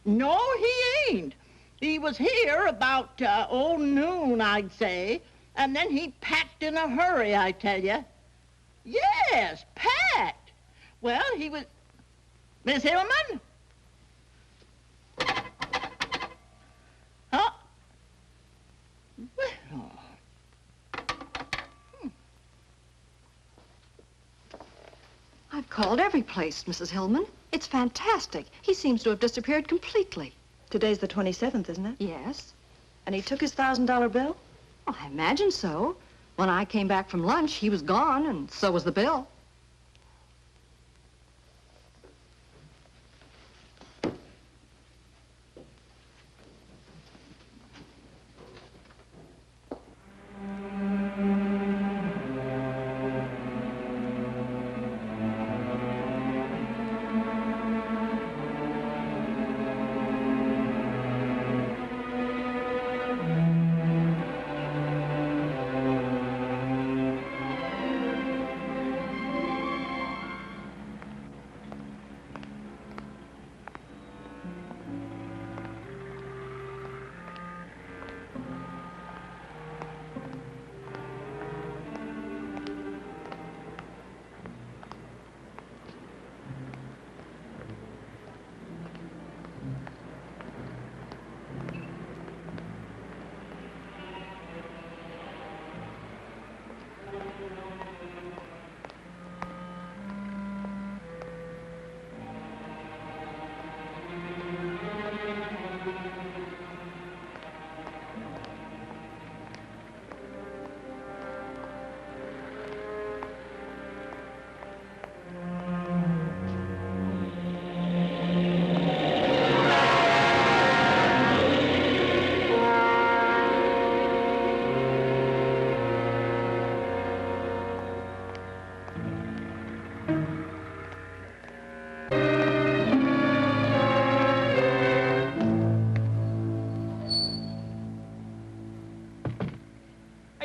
No, he ain't. He was here about, noon, I'd say. And then he packed in a hurry, I tell you. Yes, packed. Well, he was... Miss Hillman? Huh? Well... I've called every place, Mrs. Hillman. It's fantastic. He seems to have disappeared completely. Today's the 27th, isn't it? Yes. And he took his $1,000 bill? Well, I imagine so. When I came back from lunch, he was gone, and so was the bill.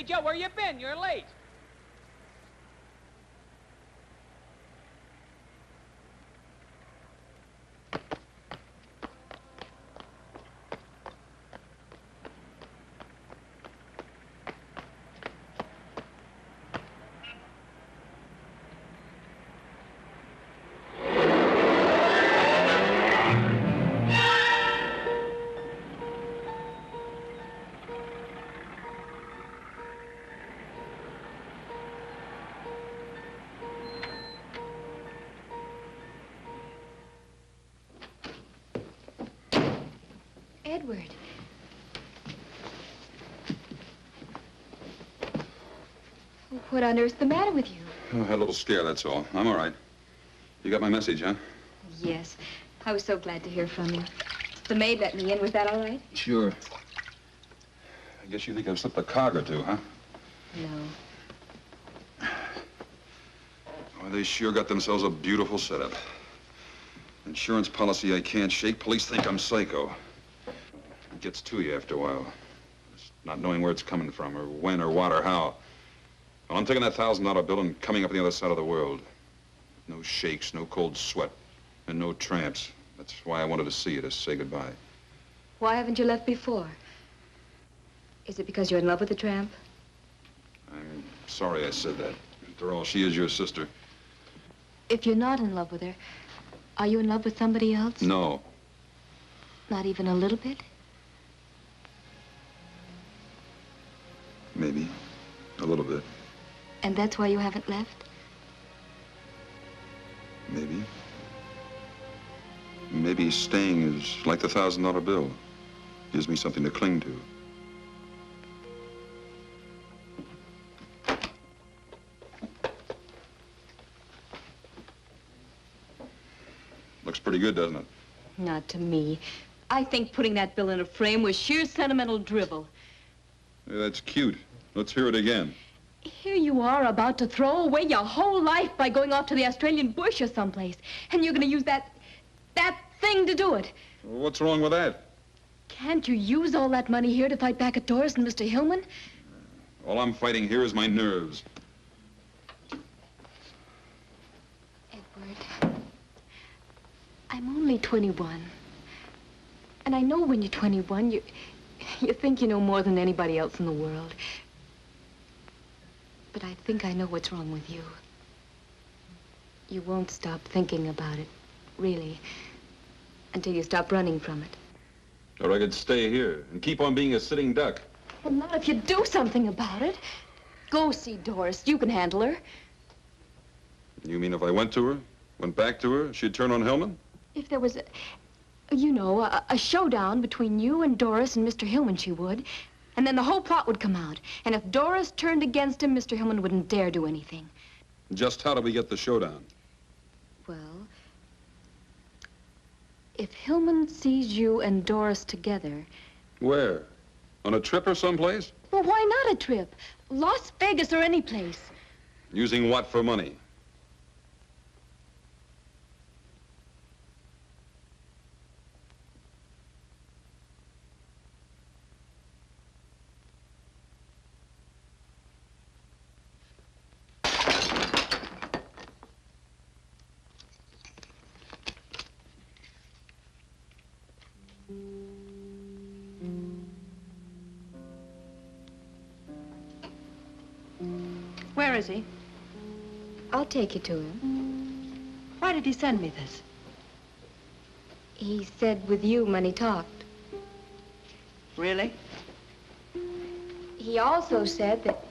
Joe, where you been? You're late. Edward. What on earth's the matter with you? Oh, I had a little scare, that's all. I'm all right. You got my message, huh? Yes. I was so glad to hear from you. The maid let me in. Was that all right? Sure. I guess you think I've slipped a cog or two, huh? No. Why, they sure got themselves a beautiful setup. Insurance policy I can't shake. Police think I'm psycho. It gets to you after a while. Just not knowing where it's coming from, or when, or what, or how. Well, I'm taking that $1,000 bill and coming up on the other side of the world. No shakes, no cold sweat, and no tramps. That's why I wanted to see you, to say goodbye. Why haven't you left before? Is it because you're in love with the tramp? I'm sorry I said that. After all, she is your sister. If you're not in love with her, are you in love with somebody else? No. Not even a little bit? Maybe. A little bit. And that's why you haven't left? Maybe. Maybe staying is like the $1,000 bill. Gives me something to cling to. Looks pretty good, doesn't it? Not to me. I think putting that bill in a frame was sheer sentimental drivel. Yeah, that's cute. Let's hear it again. Here you are about to throw away your whole life by going off to the Australian bush or someplace. And you're going to use that thing to do it. What's wrong with that? Can't you use all that money here to fight back at Doris and Mr. Hillman? All I'm fighting here is my nerves. Edward, I'm only 21. And I know when you're 21, you think you know more than anybody else in the world. But I think I know what's wrong with you. You won't stop thinking about it, really, until you stop running from it. Or I could stay here and keep on being a sitting duck. Well, not if you do something about it. Go see Doris. You can handle her. You mean if I went to her, went back to her, she'd turn on Hillman? If there was a showdown between you and Doris and Mr. Hillman, she would. And then the whole plot would come out. And if Doris turned against him, Mr. Hillman wouldn't dare do anything. Just how do we get the showdown? Well, if Hillman sees you and Doris together... Where? On a trip or someplace? Well, why not a trip? Las Vegas or any place. Using what for money? Where is he? I'll take you to him. Why did he send me this? He said with you when he talked. Really? He also said that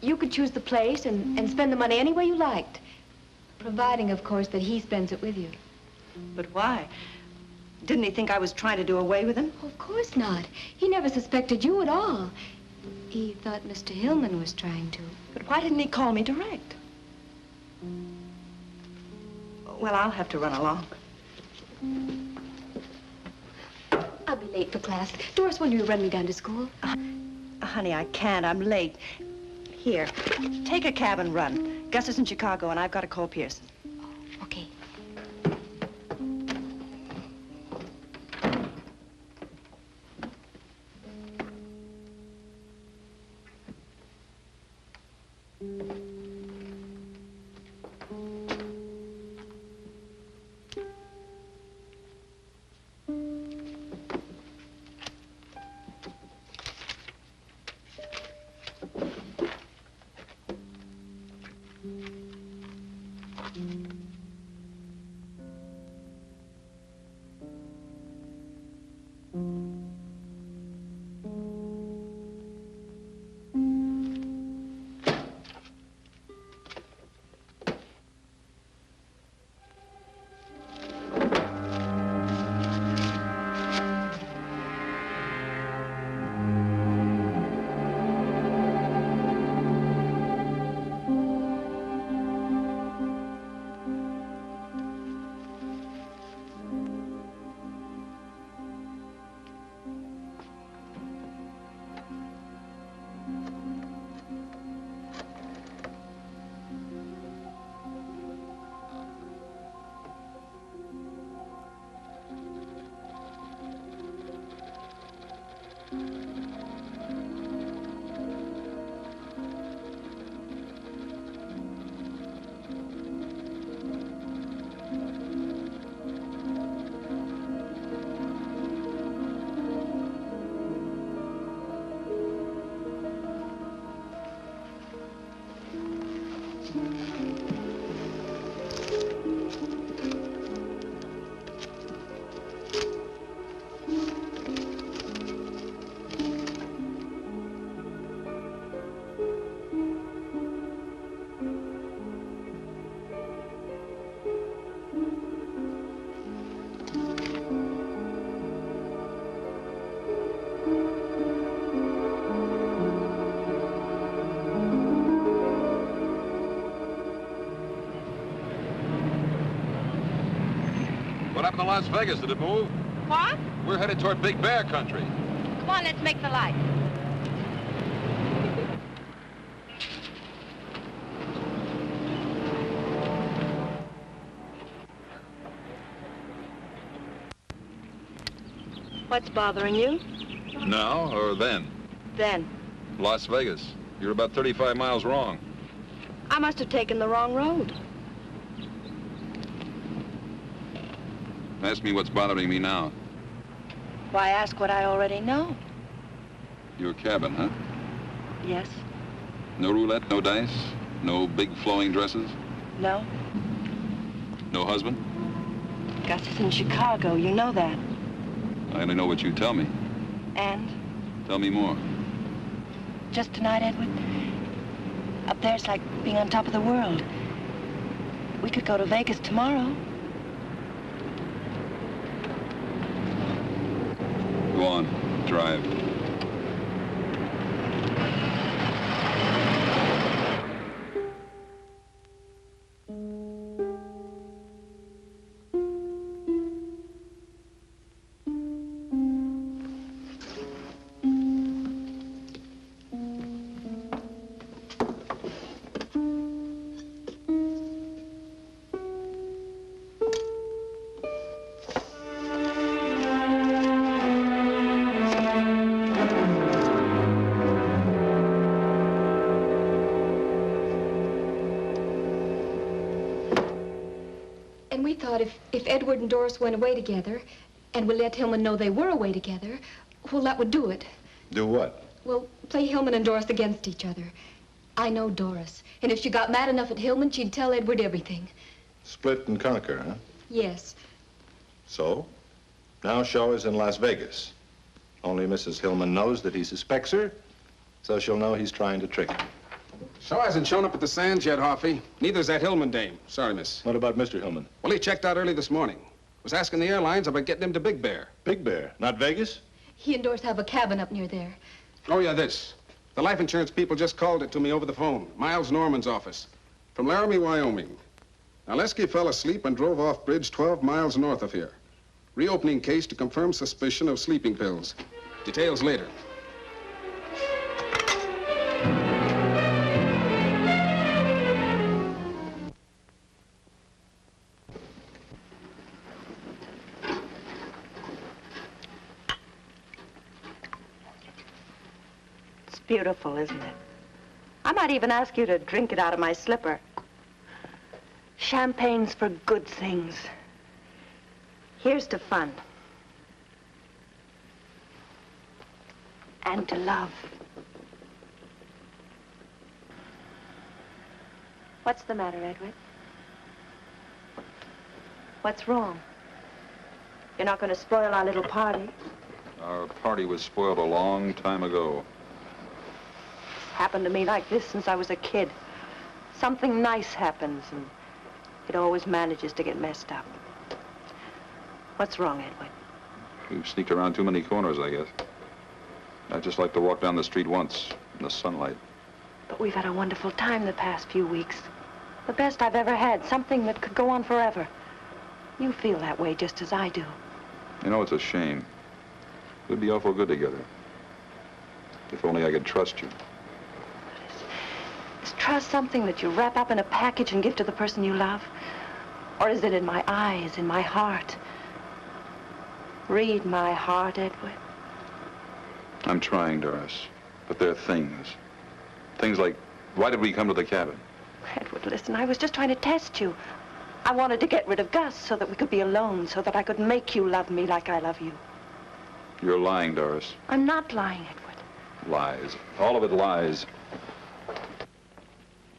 you could choose the place and spend the money any way you liked. Providing, of course, that he spends it with you. But why? Didn't he think I was trying to do away with him? Of course not. He never suspected you at all. He thought Mr. Hillman was trying to. But why didn't he call me direct? Well, I'll have to run along. I'll be late for class. Doris, when you run me down to school? Honey, I can't. I'm late. Here, take a cab and run. Gus is in Chicago, and I've got to call Pearson. Okay. What happened to Las Vegas? Did it move? What? We're headed toward Big Bear country. Come on, let's make the light. What's bothering you? Now or then? Then. Las Vegas. You're about 35 miles wrong. I must have taken the wrong road. Ask me what's bothering me now. Why ask what I already know? Your cabin, huh? Yes. No roulette, no dice, no big flowing dresses, No. no husband? Gus is in Chicago. You know that. I only know what you tell me. And Tell me more. just tonight, Edward, up there it's like being on top of the world. We could go to Vegas tomorrow. Go on, drive. And we thought if Edward and Doris went away together, and we let Hillman know they were away together, well, that would do it. Do what? Well, play Hillman and Doris against each other. I know Doris, and if she got mad enough at Hillman, she'd tell Edward everything. Split and conquer, huh? Yes. So, now Shaw is in Las Vegas. Only Mrs. Hillman knows that he suspects her, so she'll know he's trying to trick her. Shaw hasn't shown up at the Sands yet, Hoffy. Neither's that Hillman dame. Sorry, miss. What about Mr. Hillman? Well, he checked out early this morning. Was asking the airlines about getting him to Big Bear. Big Bear? Not Vegas? He and Doris have a cabin up near there. Oh, yeah, this. The life insurance people just called it to me over the phone. Miles Norman's office. From Laramie, Wyoming. Now, Lesky fell asleep and drove off bridge 12 miles north of here. Reopening case to confirm suspicion of sleeping pills. Details later. It's beautiful, isn't it? I might even ask you to drink it out of my slipper. Champagne's for good things. Here's to fun. And to love. What's the matter, Edward? What's wrong? You're not going to spoil our little party? Our party was spoiled a long time ago. Happened to me like this since I was a kid. Something nice happens, and it always manages to get messed up. What's wrong, Edward? We've sneaked around too many corners, I guess. I'd just like to walk down the street once in the sunlight. But we've had a wonderful time the past few weeks. The best I've ever had, something that could go on forever. You feel that way just as I do. You know, it's a shame. We'd be awful good together. If only I could trust you. Is trust something that you wrap up in a package and give to the person you love? Or is it in my eyes, in my heart? Read my heart, Edward. I'm trying, Doris. But there are things. Things like, why did we come to the cabin? Edward, listen, I was just trying to test you. I wanted to get rid of Gus so that we could be alone, so that I could make you love me like I love you. You're lying, Doris. I'm not lying, Edward. Lies. All of it lies.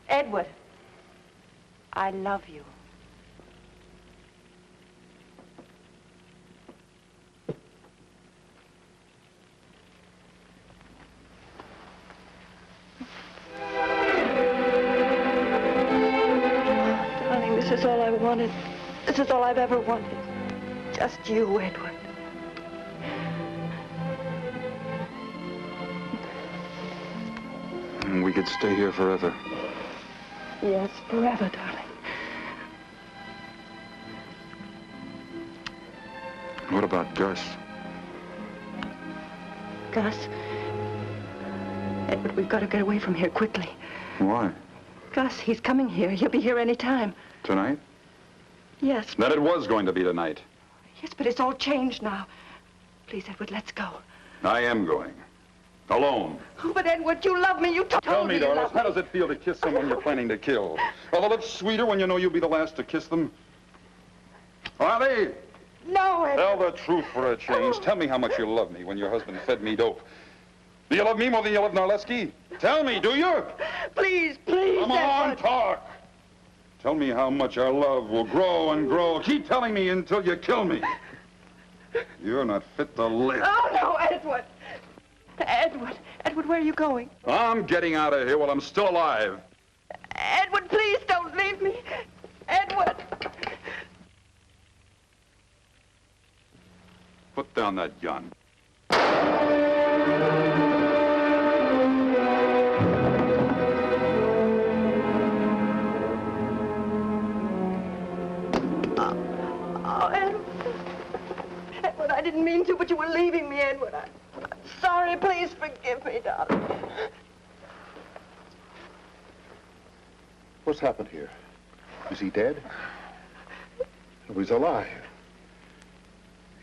Edward. I love you. Darling, this is all I wanted. This is all I've ever wanted. Just you, Edward. And we could stay here forever. Yes, forever, darling. What about Gus? Gus. Edward, we've got to get away from here quickly. Why? Gus, he's coming here. He'll be here any time. Tonight? Yes. That it was going to be tonight. Yes, but it's all changed now. Please, Edward, let's go. I am going. Alone. Oh, but Edward, you love me. You told Tell me, you darling, love how does it feel to kiss someone you're planning to kill? Are the lips sweeter when you know you'll be the last to kiss them? Are they? No, Edward. Tell the truth for a change. Tell me how much you love me when your husband fed me dope. Do you love me more than you love Narleski? Tell me, do you? Please, please, Come on, Edward. talk. Tell me how much our love will grow and grow. Keep telling me until you kill me. You're not fit to live. Oh, no, Edward. Edward. Edward, where are you going? I'm getting out of here while I'm still alive. Edward, please don't leave me. Edward. Put down that gun. Oh, Edward. Edward, I didn't mean to, but you were leaving me, Edward. I'm sorry. Please forgive me, darling. What's happened here? Is he dead? No, he's alive.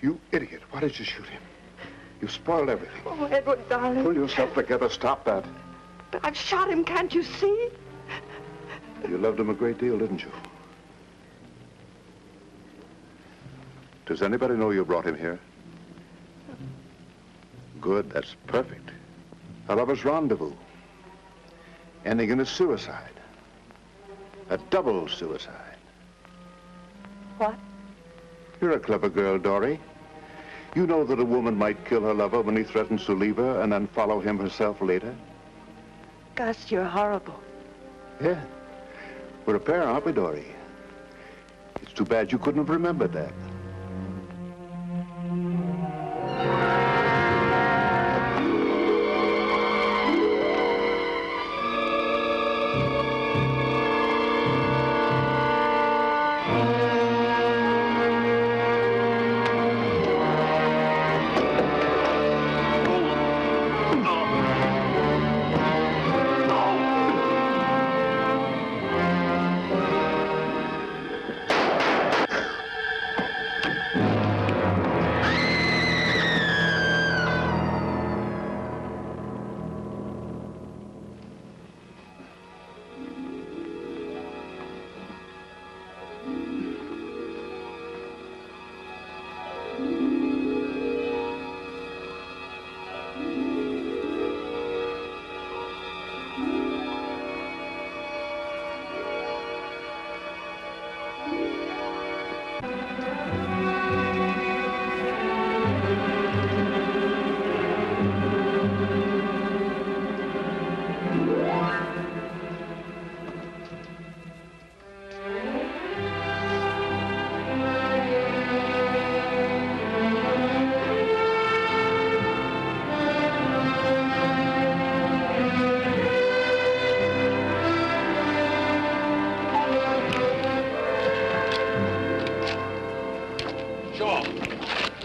You idiot. Why did you shoot him? You spoiled everything. Oh, Edward, darling. Pull yourself together. Stop that. But I've shot him, can't you see? You loved him a great deal, didn't you? Does anybody know you brought him here? Good, that's perfect. A lover's rendezvous. Ending in a suicide. A double suicide. What? You're a clever girl, Dory. You know that a woman might kill her lover when he threatens to leave her and then follow him herself later? Gus, you're horrible. Yeah. We're a pair, aren't we, Dory? It's too bad you couldn't have remembered that.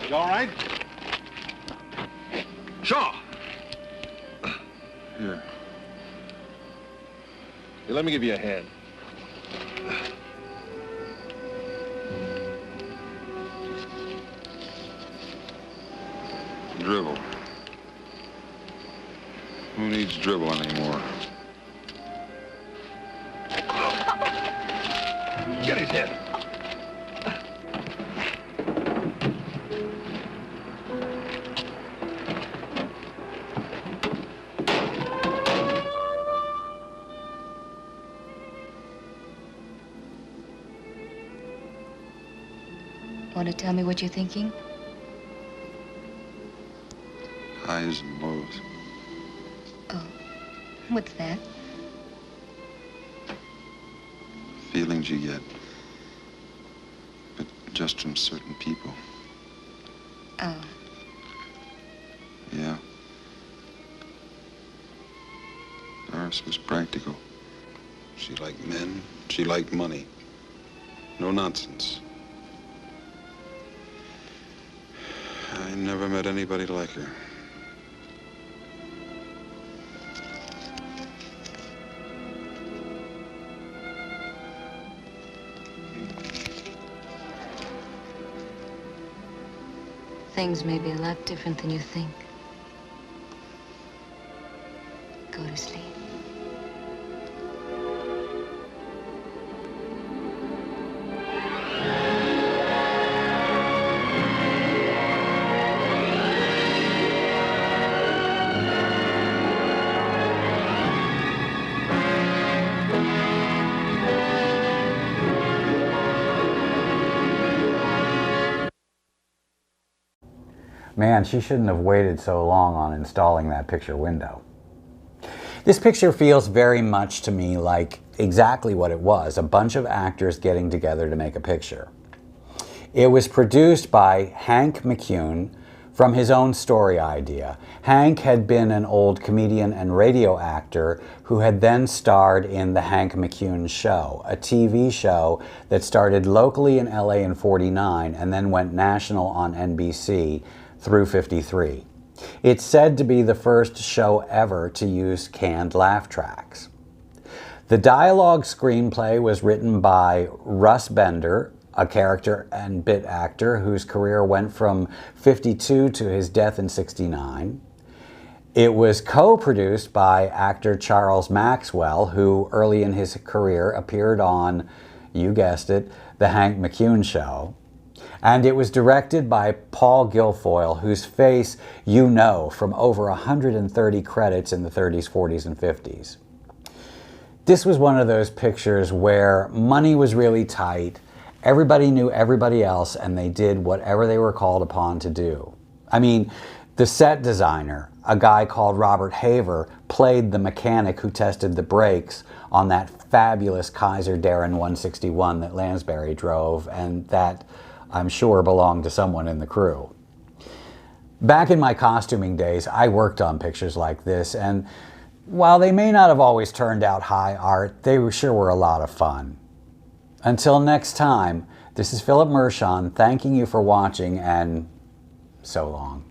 You all right? Shaw! Here. Here, let me give you a hand. Dribble. Who needs dribble anymore? Get his head. Want to tell me what you're thinking? Highs and lows. Oh, what's that? Feelings you get. But just from certain people. Oh. Yeah. Doris was practical. She liked men. She liked money. No nonsense. I never met anybody like her. Things may be a lot different than you think. Go to sleep. Man, she shouldn't have waited so long on installing that picture window. This picture feels very much to me like exactly what it was, a bunch of actors getting together to make a picture. It was produced by Hank McCune from his own story idea. Hank had been an old comedian and radio actor who had then starred in The Hank McCune Show, a TV show that started locally in LA in '49 and then went national on NBC through '53. It's said to be the first show ever to use canned laugh tracks. The dialogue screenplay was written by Russ Bender, a character and bit actor whose career went from '52 to his death in '69. It was co-produced by actor Charles Maxwell, who early in his career appeared on, you guessed it, The Hank McCune Show. And it was directed by Paul Guilfoyle, whose face you know from over 130 credits in the 30s, 40s, and 50s. This was one of those pictures where money was really tight, everybody knew everybody else, and they did whatever they were called upon to do. I mean, the set designer, a guy called Robert Haver, played the mechanic who tested the brakes on that fabulous Kaiser Darren 161 that Lansbury drove, and that I'm sure belonged to someone in the crew. Back in my costuming days, I worked on pictures like this, and while they may not have always turned out high art, they sure were a lot of fun. Until next time, this is Philip Mershon thanking you for watching, and so long.